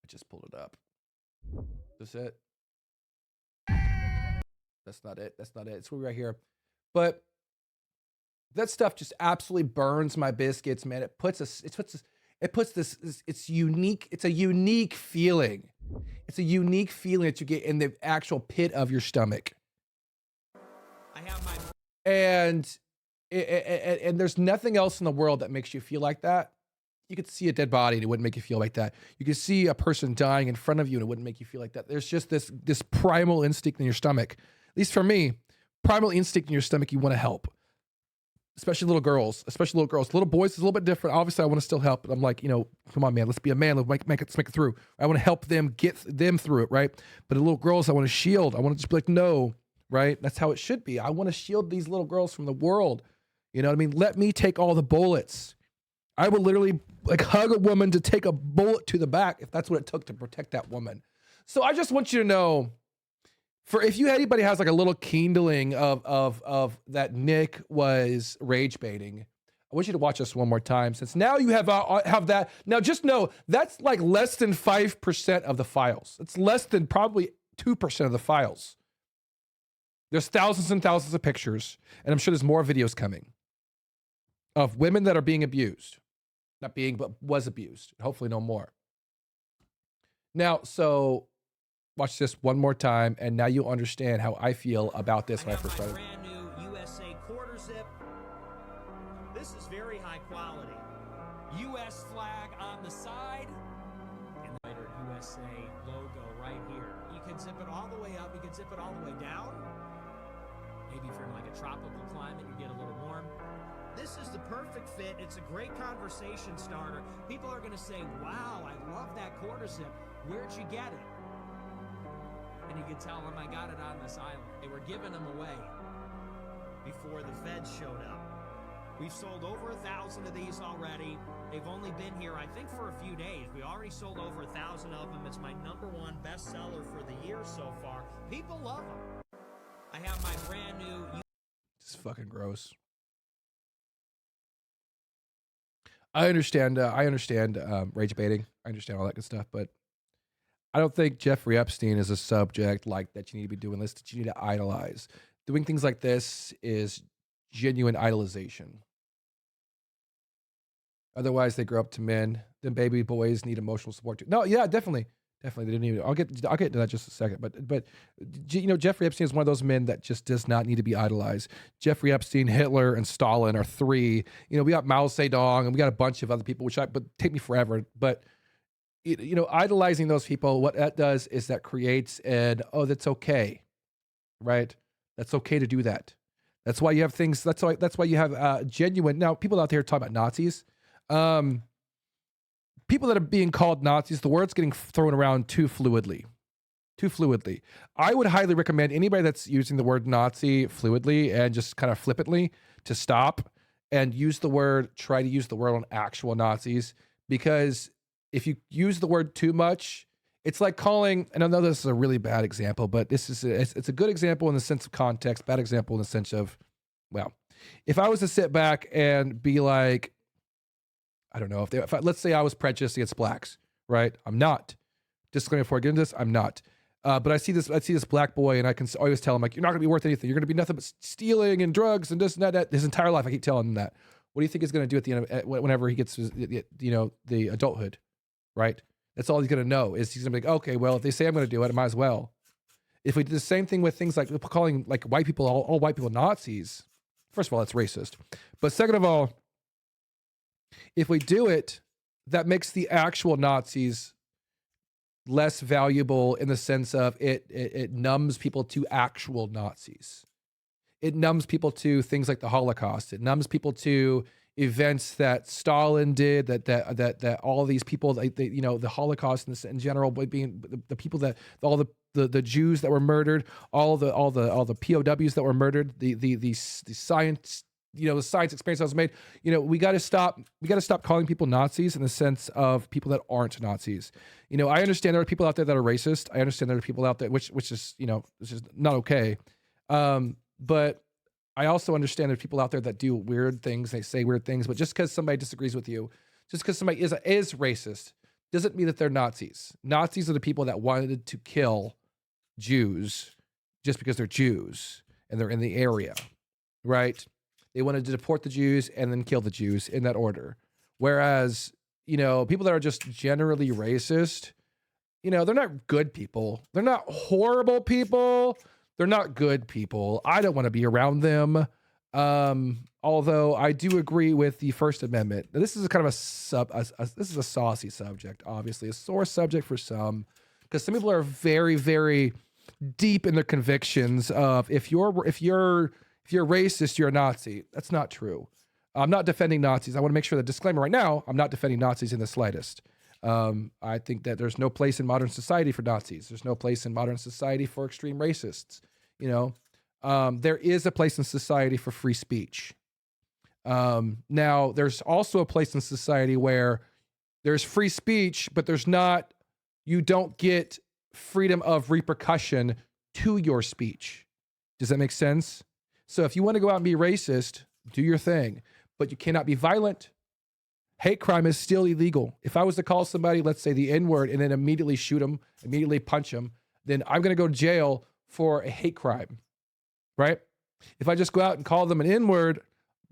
I just pulled it up. Is this it? That's not it. It's right here. But that stuff just absolutely burns my biscuits, man. It's unique. It's a unique feeling. It's a unique feeling that you get in the actual pit of your stomach. And there's nothing else in the world that makes you feel like that. You could see a dead body and it wouldn't make you feel like that. You could see a person dying in front of you and it wouldn't make you feel like that. There's just this primal instinct in your stomach. At least for me, primal instinct in your stomach, you want to help. Especially little girls. Little boys is a little bit different. Obviously, I want to still help, but I'm like, come on, man, let's be a man. Let's make it through. I want to help them get them through it, right? But the little girls, I want to shield. I want to just be like, no, right? That's how it should be. I want to shield these little girls from the world. You know what I mean? Let me take all the bullets. I would literally like hug a woman to take a bullet to the back if that's what it took to protect that woman. So I just want you to know, if anybody has like a little kindling of that Nick was rage baiting, I want you to watch this one more time. Since now you have that. Now just know that's like less than 5% of the files. It's less than probably 2% of the files. There's thousands and thousands of pictures, and I'm sure there's more videos coming of women that are being abused. Not being, but was abused. Hopefully no more. Now, so watch this one more time, and now you'll understand how I feel about this when I first started. Brand new USA quarter zip. This is very high quality. US flag on the side, and the USA logo right here. You can zip it all the way up. You can zip it all the way down. Maybe if you're in like a tropical climate, you get a little warm. This is the perfect fit. It's a great conversation starter. People are going to say, wow, I love that quarter zip. Where'd you get it? And you can tell them I got it on this island. They were giving them away before the feds showed up. We've sold over 1,000 of these already. They've only been here, I think, for a few days. We already sold over 1,000 of them. It's my #1 bestseller for the year so far. People love them. I have my brand new... It's fucking gross. I understand rage baiting. I understand all that good stuff, but I don't think Jeffrey Epstein is a subject like that you need to be doing this, that you need to idolize. Doing things like this is genuine idolization. Otherwise, they grow up to men. Then baby boys need emotional support too. No, yeah, definitely. They didn't need it. I'll get into that just a second. But Jeffrey Epstein is one of those men that just does not need to be idolized. Jeffrey Epstein, Hitler, and Stalin are three. We got Mao Zedong, and we got a bunch of other people, but take me forever. But idolizing those people, what that does is that creates that's okay, right? That's okay to do that. That's why you have things. That's why you have genuine. Now, people out there talk about Nazis. People that are being called Nazis, the word's getting thrown around too fluidly. I would highly recommend anybody that's using the word Nazi fluidly and just kind of flippantly to stop and try to use the word on actual Nazis, because if you use the word too much, it's like calling, and I know this is a really bad example, but it's a good example in the sense of context, bad example in the sense of, well, if I was to sit back and be like, I don't know, let's say I was prejudiced against blacks, right? I'm not. Disclaimer before I get into this, I'm not. But I see this black boy, and I can always tell him, like, you're not gonna be worth anything. You're gonna be nothing but stealing and drugs and this and that. His entire life, I keep telling him that. What do you think he's gonna do at the end of whenever he gets the adulthood, right? That's all he's gonna know is he's gonna be like, okay, well, if they say I'm gonna do it, I might as well. If we did the same thing with things like calling like white people all white people Nazis, first of all, that's racist. But second of all, if we do it, that makes the actual Nazis less valuable in the sense of it numbs people to actual Nazis. It numbs people to things like the Holocaust. It numbs people to events that Stalin did, that all these people, the Holocaust in general, being the people that all the Jews that were murdered, all the POWs that were murdered, the science, the science experience that was made. We got to stop calling people Nazis in the sense of people that aren't Nazis. I understand there are people out there that are racist. I understand there are people out there which is it's just not okay. But I also understand there's people out there that do weird things, they say weird things, but just because somebody disagrees with you, just because somebody is racist, doesn't mean that they're Nazis. Nazis are the people that wanted to kill Jews just because they're Jews and they're in the area, right? They wanted to deport the Jews and then kill the Jews in that order. Whereas, people that are just generally racist, they're not good people. They're not horrible people. They're not good people. I don't want to be around them. Although I do agree with the First Amendment. Now, this is kind of this is a saucy subject, obviously, a sore subject for some, because some people are very, very deep in their convictions of if you're racist, you're a Nazi. That's not true. I'm not defending Nazis. I want to make sure the disclaimer right now, I'm not defending Nazis in the slightest. I think that there's no place in modern society for Nazis. There's no place in modern society for extreme racists. There is a place in society for free speech. Now, there's also a place in society where there's free speech, but you don't get freedom of repercussion to your speech. Does that make sense? So if you want to go out and be racist, do your thing, but you cannot be violent. Hate crime is still illegal. If I was to call somebody, let's say the N-word, and then immediately shoot them, immediately punch them, then I'm going to go to jail for a hate crime, right? If I just go out and call them an N-word,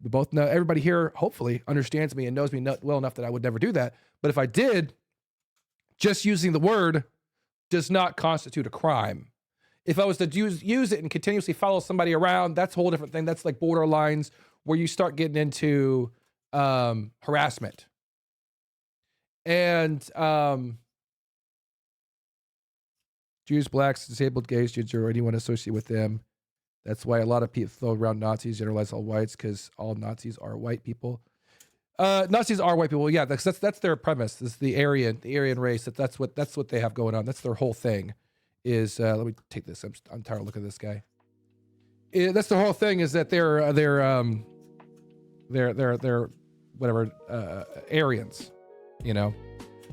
we both know, everybody here hopefully understands me and knows me well enough that I would never do that. But if I did, just using the word does not constitute a crime. If I was to use it and continuously follow somebody around, that's a whole different thing. That's like borderlines where you start getting into harassment. And Jews, blacks, disabled, gays, ginger, or anyone associated with them. That's why a lot of people throw around Nazis, generalize all whites, because all Nazis are white people. Nazis are white people. Yeah, that's their premise. This is the Aryan race. That's what they have going on. That's their whole thing. Is let me take this. I'm tired of looking at this guy. That's the whole thing. Is that they're whatever Aryans,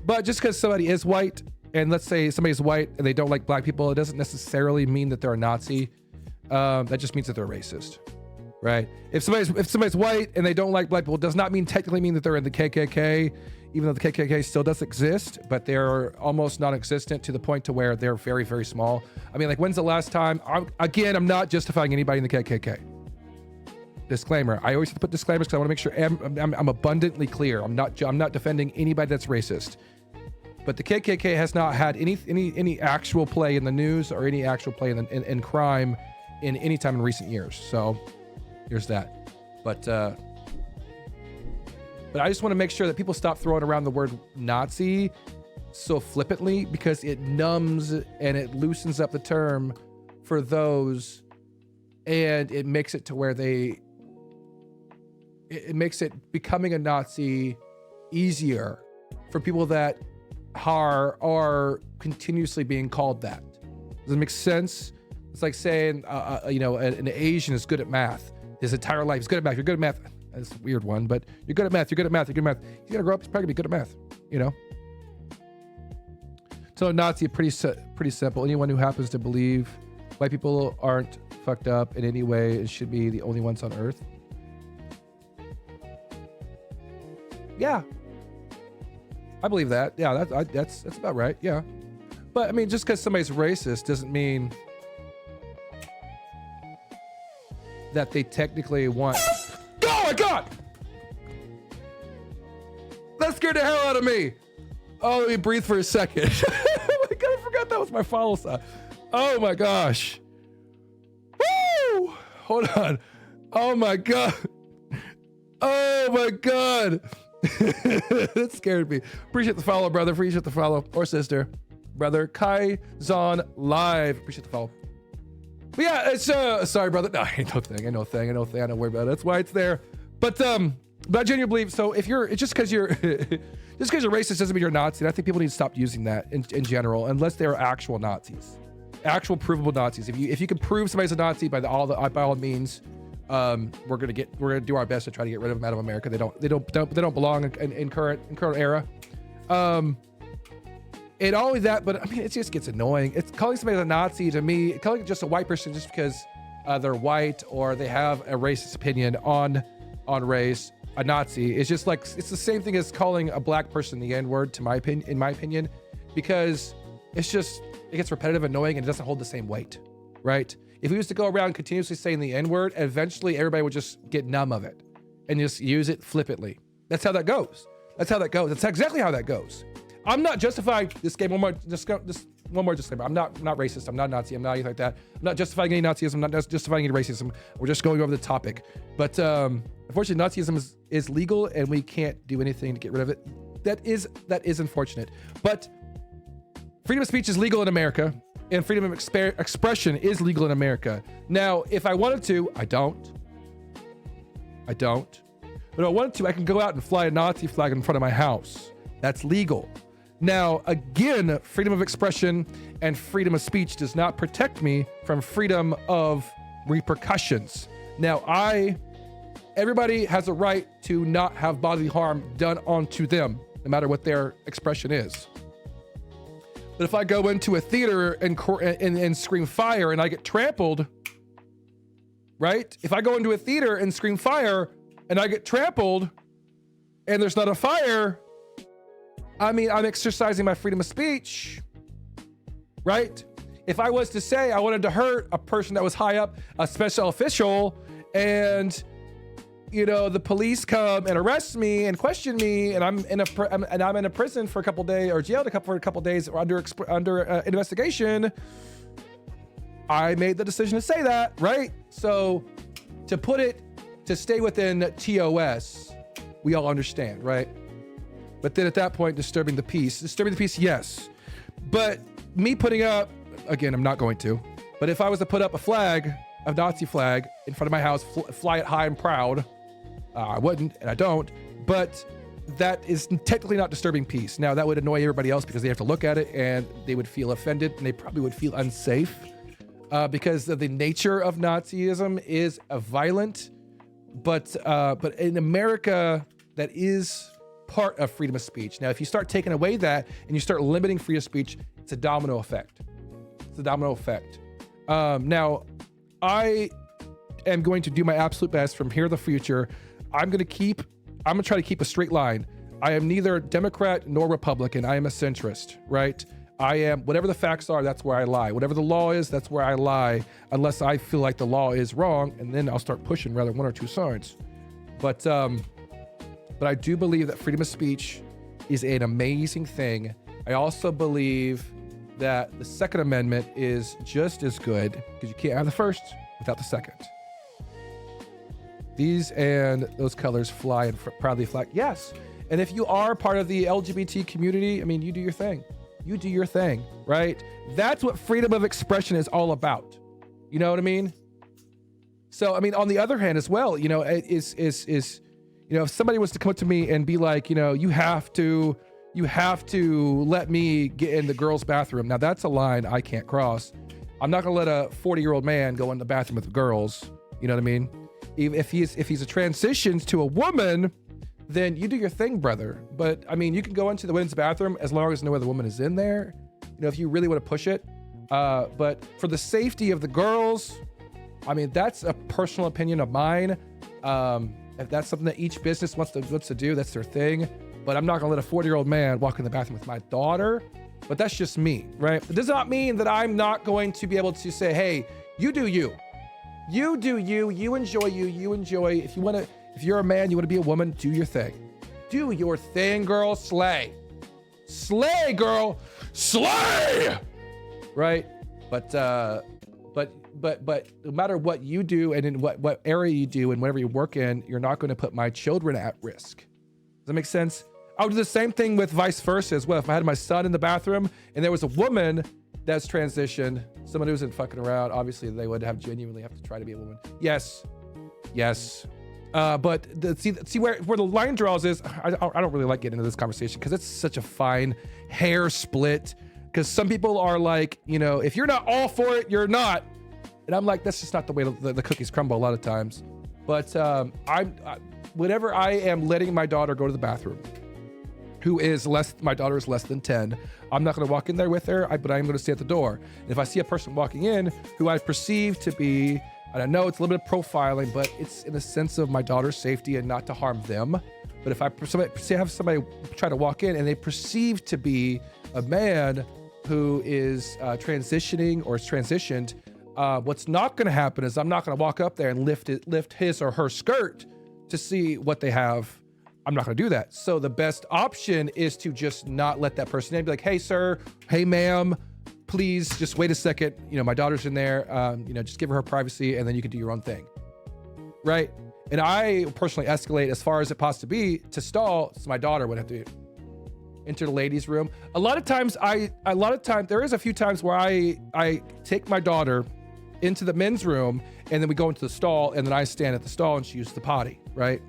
But just because somebody is white, and let's say somebody's white and they don't like black people, it doesn't necessarily mean that they're a Nazi. That just means that they're racist, right? If somebody's white and they don't like black people, it does not technically mean that they're in the KKK, even though the KKK still does exist, but they're almost non-existent to the point to where they're very, very small. I mean, like, when's the last time? I'm not justifying anybody in the KKK. Disclaimer. I always have to put disclaimers because I want to make sure I'm abundantly clear. I'm not defending anybody that's racist. But the KKK has not had any actual play in the news or any actual play in crime in any time in recent years. So here's that. But I just want to make sure that people stop throwing around the word Nazi so flippantly, because it numbs and it loosens up the term for those, and it makes it to where it makes it becoming a Nazi easier for people that are continuously being called that. Does it make sense? It's like saying, an Asian is good at math. His entire life, he's good at math. You're good at math. That's a weird one, but you're good at math. You're good at math. You're good at math. He's gonna grow up. He's probably gonna be good at math. So Nazi, pretty simple. Anyone who happens to believe white people aren't fucked up in any way and should be the only ones on Earth. Yeah, I believe that. Yeah, that's about right. Yeah, but I mean, just because somebody's racist doesn't mean that they technically want. Oh my God! That scared the hell out of me. Oh, let me breathe for a second. Oh my God, I forgot that was my follow sign. Oh my gosh. Woo! Hold on. Oh my God. Oh my God. That scared me. Appreciate the follow, brother. Appreciate the follow. Or sister. Brother. Kai Zon Live. Appreciate the follow. But yeah, it's sorry, brother. No, ain't no thing. Ain't no thing. Ain't no thing. I don't worry about it. That's why it's there. But I genuinely believe, so if you're, it's just because you're just because you're racist doesn't mean you're a Nazi. And I think people need to stop using that in general, unless they are actual Nazis. Actual provable Nazis. If you can prove somebody's a Nazi by all means, we're gonna do our best to try to get rid of them out of America. They don't belong in current era. And all of that, but I mean, it just gets annoying. It's calling somebody a Nazi to me, calling just a white person just because they're white or they have a racist opinion on race, a Nazi. It's just like, it's the same thing as calling a black person the N-word, in my opinion, because it gets repetitive, annoying, and it doesn't hold the same weight, right? If we used to go around continuously saying the N-word, eventually everybody would just get numb of it and just use it flippantly. That's how that goes. That's exactly how that goes. I'm not justifying this game. One more disclaimer. I'm not racist. I'm not Nazi. I'm not anything like that. I'm not justifying any Nazism. I'm not justifying any racism. We're just going over the topic. But unfortunately, Nazism is legal, and we can't do anything to get rid of it. That is unfortunate. But freedom of speech is legal in America, and freedom of expression is legal in America. Now, if I wanted to, I don't. But if I wanted to, I can go out and fly a Nazi flag in front of my house. That's legal. Now, again, freedom of expression and freedom of speech does not protect me from freedom of repercussions. Now, everybody has a right to not have bodily harm done onto them, no matter what their expression is. But if I go into a theater and scream fire and I get trampled, right? If I go into a theater and scream fire and I get trampled and there's not a fire, I mean, I'm exercising my freedom of speech, right? If I was to say I wanted to hurt a person that was high up, a special official, and the police come and arrest me and question me, and I'm in a prison for a couple days or jailed for a couple days or under investigation, I made the decision to say that, right? So to stay within TOS, we all understand, right? But then at that point, disturbing the peace, yes. But me putting up, again, I'm not going to, but if I was to put up a Nazi flag in front of my house, fly it high and proud, I wouldn't, and I don't, but that is technically not disturbing peace. Now, that would annoy everybody else because they have to look at it and they would feel offended and they probably would feel unsafe because of the nature of Nazism is violent, but in America, that is part of freedom of speech. Now, if you start taking away that and you start limiting freedom of speech, it's a domino effect. Now, I am going to do my absolute best from here to the future. I'm going to try to keep a straight line. I am neither Democrat nor Republican. I am a centrist, right? I am, whatever the facts are, that's where I lie. Whatever the law is, that's where I lie, unless I feel like the law is wrong, and then I'll start pushing rather one or two sides. But I do believe that freedom of speech is an amazing thing. I also believe that the Second Amendment is just as good because you can't have the first without the second. These and those colors fly and proudly fly. Yes. And if you are part of the LGBT community, I mean, you do your thing. You do your thing, right? That's what freedom of expression is all about. You know what I mean? So, I mean, on the other hand as well, if somebody was to come up to me and be like, you have to let me get in the girls' bathroom. Now that's a line I can't cross. I'm not gonna let a 40-year-old man go in the bathroom with girls. You know what I mean? If he's a transitions to a woman, then you do your thing, brother. But I mean, you can go into the women's bathroom as long as no other woman is in there. If you really want to push it. But for the safety of the girls, I mean, that's a personal opinion of mine. If that's something that each business wants to do, that's their thing. But I'm not gonna let a 40-year-old man walk in the bathroom with my daughter. But that's just me, right? It does not mean that I'm not going to be able to say, hey, you do you. You do you. You enjoy you. You enjoy. If you're a man, you want to be a woman, do your thing. Do your thing, girl. Slay. Slay, girl. Slay! Right? But but no matter what you do and in what area you do and whatever you work in, you're not going to put my children at risk. Does that make sense? I would do the same thing with vice versa as well. If I had my son in the bathroom and there was a woman that's transitioned, someone who isn't fucking around, obviously they would genuinely have to try to be a woman. Yes. But see where the line draws is, I don't really like getting into this conversation because it's such a fine hair split. Because some people are like, you know, if you're not all for it, you're not. And I'm like, that's just not the way the cookies crumble a lot of times. But whenever I am letting my daughter go to the bathroom, my daughter is less than 10, I'm not going to walk in there with her, but I'm going to stay at the door. And if I see a person walking in who I perceive to be, and I know it's a little bit of profiling, but it's in the sense of my daughter's safety and not to harm them. But if I have somebody try to walk in and they perceive to be a man who is transitioning or is transitioned, what's not going to happen is I'm not going to walk up there and lift his or her skirt to see what they have. I'm not going to do that. So the best option is to just not let that person in. Be like, hey, sir, hey, ma'am, please just wait a second. You know, my daughter's in there. You know, just give her privacy and then you can do your own thing. Right? And I personally escalate as far as it possibly be to stall. So my daughter would have to enter the ladies' room. A lot of times, there is a few times where I take my daughter into the men's room and then we go into the stall and then I stand at the stall and she uses the potty, right?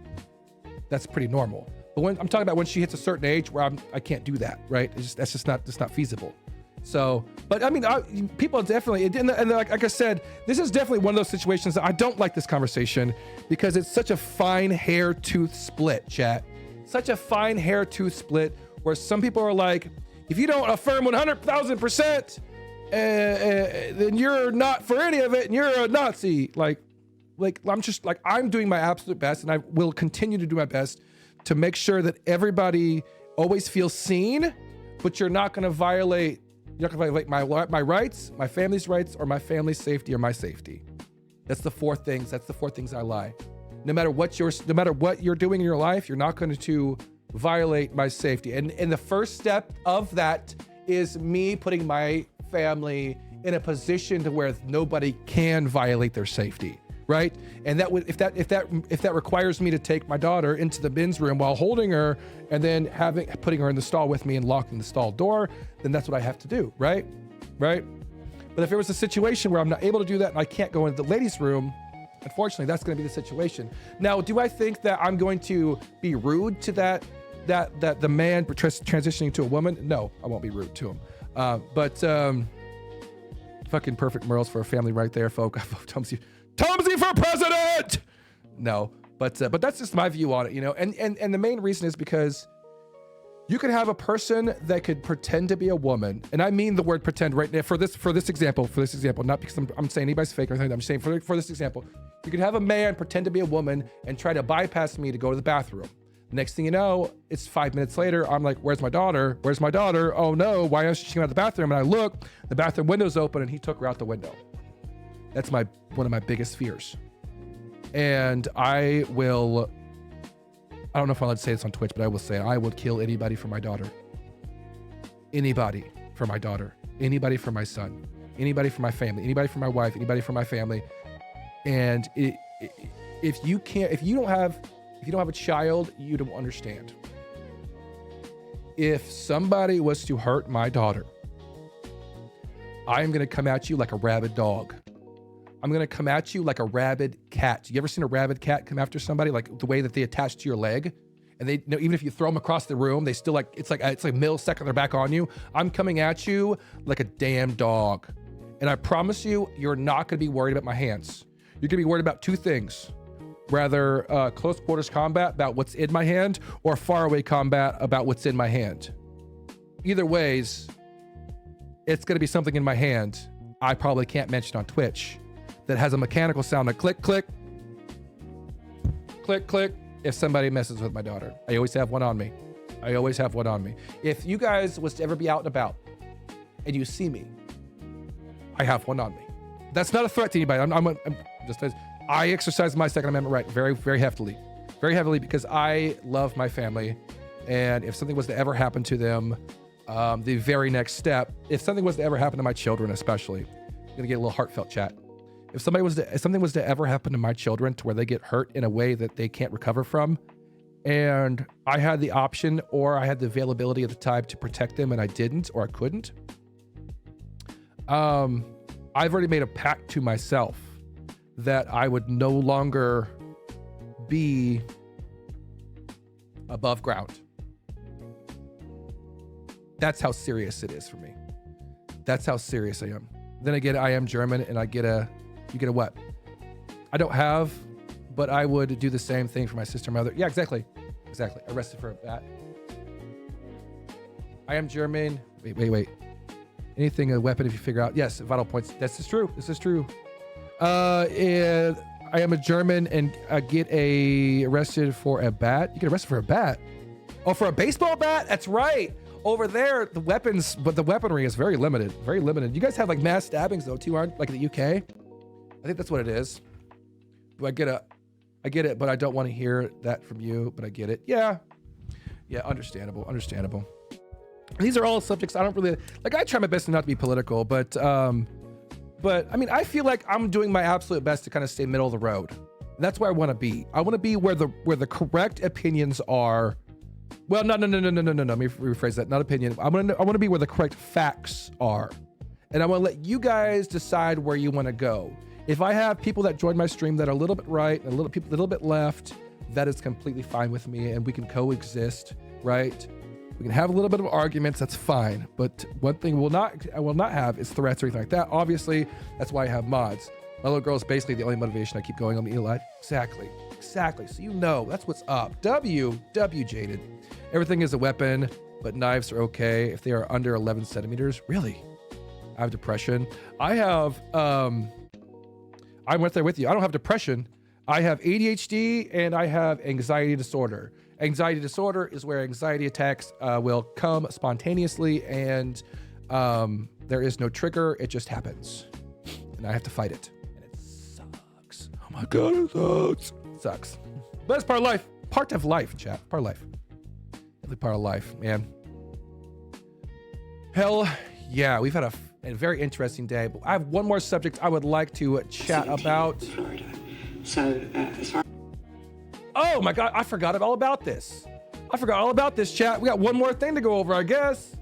That's pretty normal. But when I'm talking about when she hits a certain age where I can't do that, right? That's not feasible. So, but I mean, people definitely, and like I said, this is definitely one of those situations that I don't like this conversation because it's such a fine hair tooth split, chat. Such a fine hair tooth split where some people are like, if you don't affirm 100,000%, then you're not for any of it and you're a Nazi. Like I'm just like, I'm doing my absolute best and I will continue to do my best to make sure that everybody always feels seen, but you're not going to violate my rights, my family's rights, or my family's safety or my safety. That's the four things. That's the four things I lie. No matter what you're doing in your life, you're not going to violate my safety. And the first step of that is me putting my family in a position to where nobody can violate their safety, right? And that would, if that requires me to take my daughter into the men's room while holding her and then putting her in the stall with me and locking the stall door, then that's what I have to do, right? But if it was a situation where I'm not able to do that and I can't go into the ladies' room, unfortunately, that's going to be the situation. Now, do I think that I'm going to be rude to that the man transitioning to a woman? No, I won't be rude to him. But fucking perfect morals for a family right there, folk. I vote Tumsy for president. No, but that's just my view on it, you know. And the main reason is because you could have a person that could pretend to be a woman, and I mean the word pretend right now for this example, not because I'm saying anybody's fake or anything. I'm just saying for this example, you could have a man pretend to be a woman and try to bypass me to go to the bathroom. Next thing you know, it's 5 minutes later. I'm like, where's my daughter? Where's my daughter? Oh no, why is she out of the bathroom? And I look, the bathroom window's open and he took her out the window. That's one of my biggest fears. And I don't know if I'm allowed to say this on Twitch, but I will say I would kill anybody for my daughter. Anybody for my daughter. Anybody for my son. Anybody for my family. Anybody for my wife. Anybody for my family. And if you don't have a child, you don't understand. If somebody was to hurt my daughter, I am going to come at you like a rabid dog. I'm going to come at you like a rabid cat. You ever seen a rabid cat come after somebody? Like the way that they attach to your leg? And they, you know, even if you throw them across the room, they still it's like a millisecond they're back on you. I'm coming at you like a damn dog. And I promise you, you're not going to be worried about my hands. You're going to be worried about two things. Rather close quarters combat about what's in my hand or far away combat about what's in my hand. Either ways, it's going to be something in my hand I probably can't mention on Twitch that has a mechanical sound like click, click, click, click. If somebody messes with my daughter, I always have one on me. If you guys was to ever be out and about and you see me, I have one on me. That's not a threat to anybody. I'm just, I exercise my Second Amendment right very, very heavily because I love my family. And if something was to ever happen to them, the very next step, if something was to ever happen to my children, especially, I'm going to get a little heartfelt chat. If something was to ever happen to my children to where they get hurt in a way that they can't recover from, and I had the option or I had the availability at the time to protect them and I didn't or I couldn't, I've already made a pact to myself that I would no longer be above ground. That's how serious it is for me. That's how serious I am. Then again, I am German and you get a what? I don't have, but I would do the same thing for my sister and mother. Yeah, exactly. Arrested for a bat. I am German. Wait. Anything a weapon if you figure out. Yes, vital points. This is true. And I am a German and get arrested for a bat. You get arrested for a bat. Oh, for a baseball bat? That's right. Over there, the weaponry is very limited. Very limited. You guys have like mass stabbings though too, aren't like in the UK? I think that's what it is. Do I get it, but I don't want to hear that from you, but I get it. Yeah, understandable. These are all subjects I don't really like. I try my best not to be political, but I mean, I feel like I'm doing my absolute best to kind of stay middle of the road. And that's where I want to be. I want to be where the correct opinions are. Well, no. Let me rephrase that. Not opinion. I want to be where the correct facts are, and I want to let you guys decide where you want to go. If I have people that join my stream that are a little bit right and a little bit left, that is completely fine with me, and we can coexist, right? We can have a little bit of arguments. That's fine. But one thing I will not have is threats or anything like that. Obviously, that's why I have mods. My little girl is basically the only motivation I keep going on the life. Exactly. So you know that's what's up. W Jaded. Everything is a weapon, but knives are okay if they are under 11 centimeters. Really? I have depression. I'm right there with you. I don't have depression. I have ADHD and I have anxiety disorder. Anxiety disorder is where anxiety attacks will come spontaneously and there is no trigger. It just happens. And I have to fight it. And it sucks. Oh my God, it sucks. It sucks. But it's part of life. Part of life, chat. Part of life. Definitely part of life, man. Hell yeah. We've had a very interesting day. But I have one more subject I would like to chat about. Florida. So, as far oh my God, I forgot all about this. Chat. We got one more thing to go over, I guess.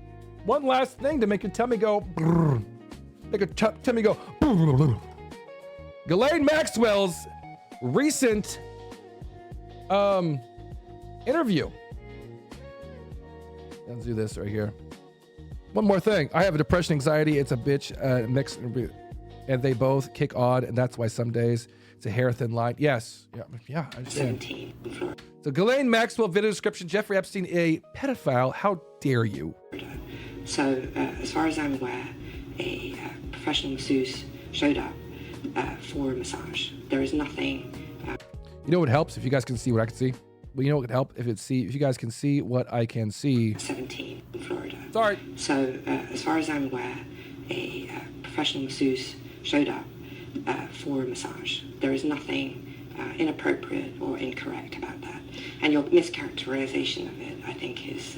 One last thing to make your tummy go. Make your tummy go. Ghislaine Maxwell's recent interview. Let's do this right here. One more thing. I have a depression, anxiety. It's a bitch mix, and they both kick odd, and that's why some days it's a hair thin line. Yes. Yeah, I understand. 17. So Ghislaine Maxwell, video description, Jeffrey Epstein, a pedophile. How dare you? So, as far as I'm aware, a professional masseuse showed up for a massage. There is nothing. You know what helps? If you guys can see what I can see. Well, you know what would help? If you guys can see what I can see. 17 in Florida. Sorry. So, as far as I'm aware, a professional masseuse showed up for a massage. There is nothing inappropriate or incorrect about that. And your mischaracterization of it, I think, is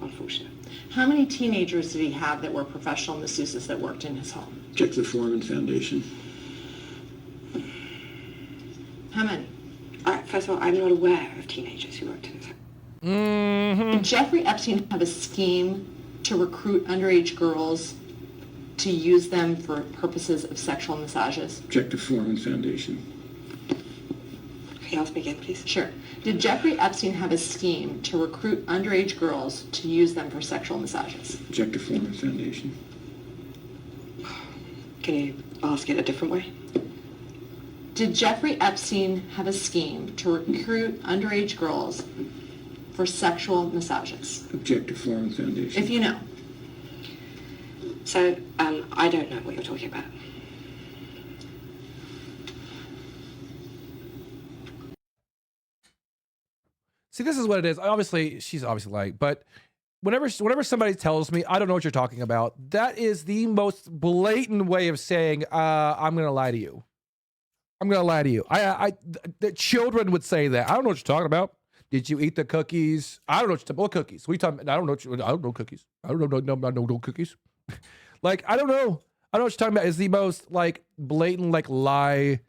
unfortunate. How many teenagers did he have that were professional masseuses that worked in his home? Check the Foreman Foundation. How many? First of all, I'm not aware of teenagers who worked in his home. Mm-hmm. Did Jeffrey Epstein have a scheme to recruit underage girls to use them for purposes of sexual massages? Check the Foreman Foundation. Can you ask me again, please? Sure. Did Jeffrey Epstein have a scheme to recruit underage girls to use them for sexual massages? Check the Foreman Foundation. Can you ask it a different way? Did Jeffrey Epstein have a scheme to recruit underage girls for sexual massages? Object to Foreman Foundation. If you know. So, I don't know what you're talking about. See, this is what it is. She's obviously lying, but whenever somebody tells me, I don't know what you're talking about, that is the most blatant way of saying, I'm going to lie to you. I'm going to lie to you. The children would say that. I don't know what you're talking about. Did you eat the cookies? I don't know what cookies. What are you talking about? I don't know cookies. I don't know cookies. Like, I don't know. I know what you're talking about, is the most like blatant like lie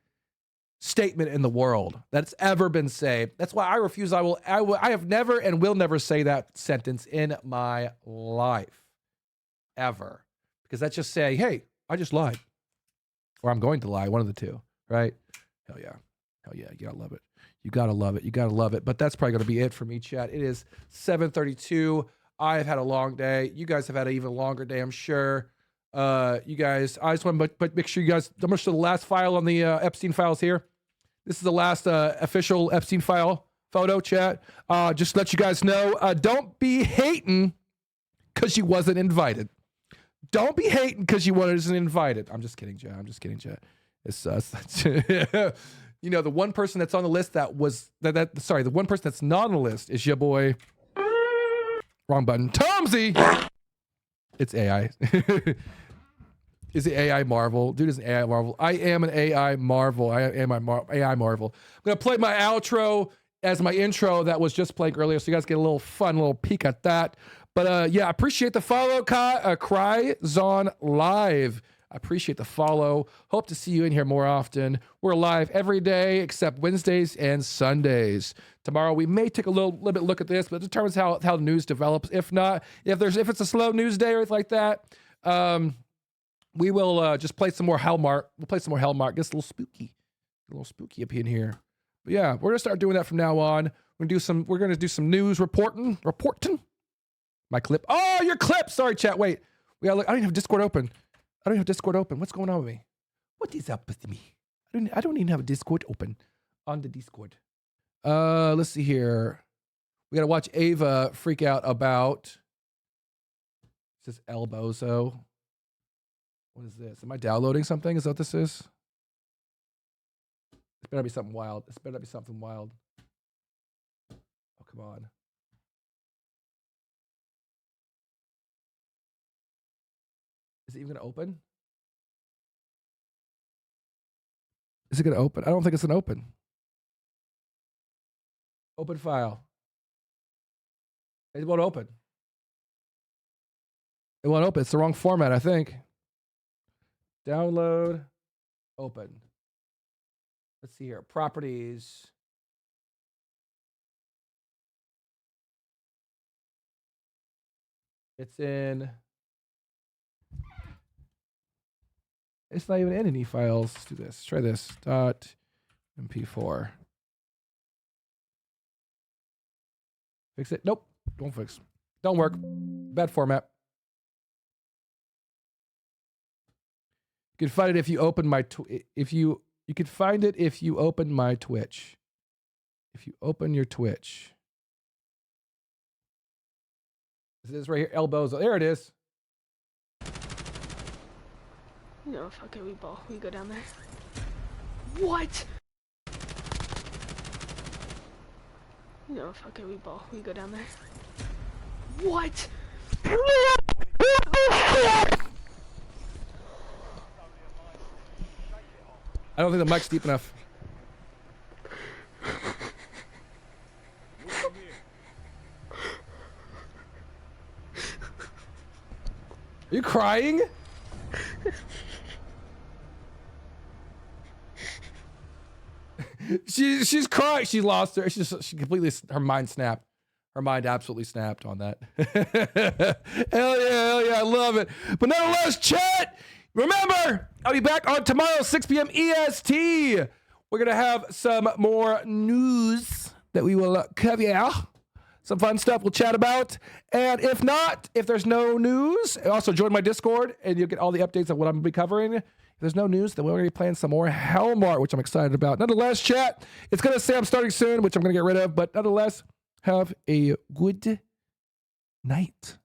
statement in the world that's ever been said. That's why I refuse. I have never and will never say that sentence in my life ever, because that's just saying, hey, I just lied, or I'm going to lie, one of the two, right? Hell yeah, you gotta love it. You gotta love it. You gotta love it. But that's probably gonna be it for me, chat. It is 7:32. I have had a long day. You guys have had an even longer day, I'm sure. You guys, I just want to make sure you guys, I'm going to show the last file on the Epstein files here. This is the last official Epstein file photo, chat. Just to let you guys know, don't be hating because you wasn't invited. Don't be hating because you wasn't invited. I'm just kidding, chat. I'm just kidding, chat. It's you know, the one person that's on the list the one person that's not on the list is your boy. Wrong button. Tomsy! It's AI. Is it AI Marvel? Dude is an AI Marvel. I am an AI Marvel. I am my AI Marvel. I'm going to play my outro as my intro that was just playing earlier, so you guys get a little fun little peek at that. But yeah, I appreciate the follow, Cry Zon Live. I appreciate the follow. Hope to see you in here more often. We're live every day except Wednesdays and Sundays. Tomorrow we may take a little bit look at this, but it determines how the news develops. If not, if it's a slow news day or anything like that, we will just play some more Hellmark. We'll play some more Hellmark. Gets a little spooky up in here. But yeah, we're gonna start doing that from now on. We're gonna do some news reporting. My clip. Oh, your clip. Sorry, chat. Wait. I don't even have Discord open. What's going on with me? What is up with me? I don't even have a Discord open on the Discord. Let's see here. We gotta watch Ava freak out about. This is El Bozo. What is this? Am I downloading something? Is that what this is? This better be something wild. Oh, come on. Is it even gonna open? Is it gonna open? I don't think it's gonna open. Open file. It won't open. It's the wrong format, I think. Download. Open. Let's see here. Properties. It's in. It's not even in any files. Let's do this. Try this. .mp4. Fix it. Nope. Don't fix. Don't work. Bad format. You can find it if you open my you can find it if you open my Twitch. If you open your Twitch. This is right here. Elbows. There it is. No, fuck it, we ball. We go down there. What? No, fuck it, we ball. We go down there. What? I don't think the mic's deep enough. Are you crying? She's crying. She lost her. She completely, her mind snapped. Her mind absolutely snapped on that. Hell yeah, I love it. But nonetheless, chat, remember, I'll be back on tomorrow, 6 p.m. EST. We're going to have some more news that we will cover. Some fun stuff we'll chat about. And if not, if there's no news, also join my Discord and you'll get all the updates of what I'm going to be covering. If there's no news, then we're going to be playing some more Hellmark, which I'm excited about. Nonetheless, chat, it's going to say I'm starting soon, which I'm going to get rid of. But nonetheless, have a good night.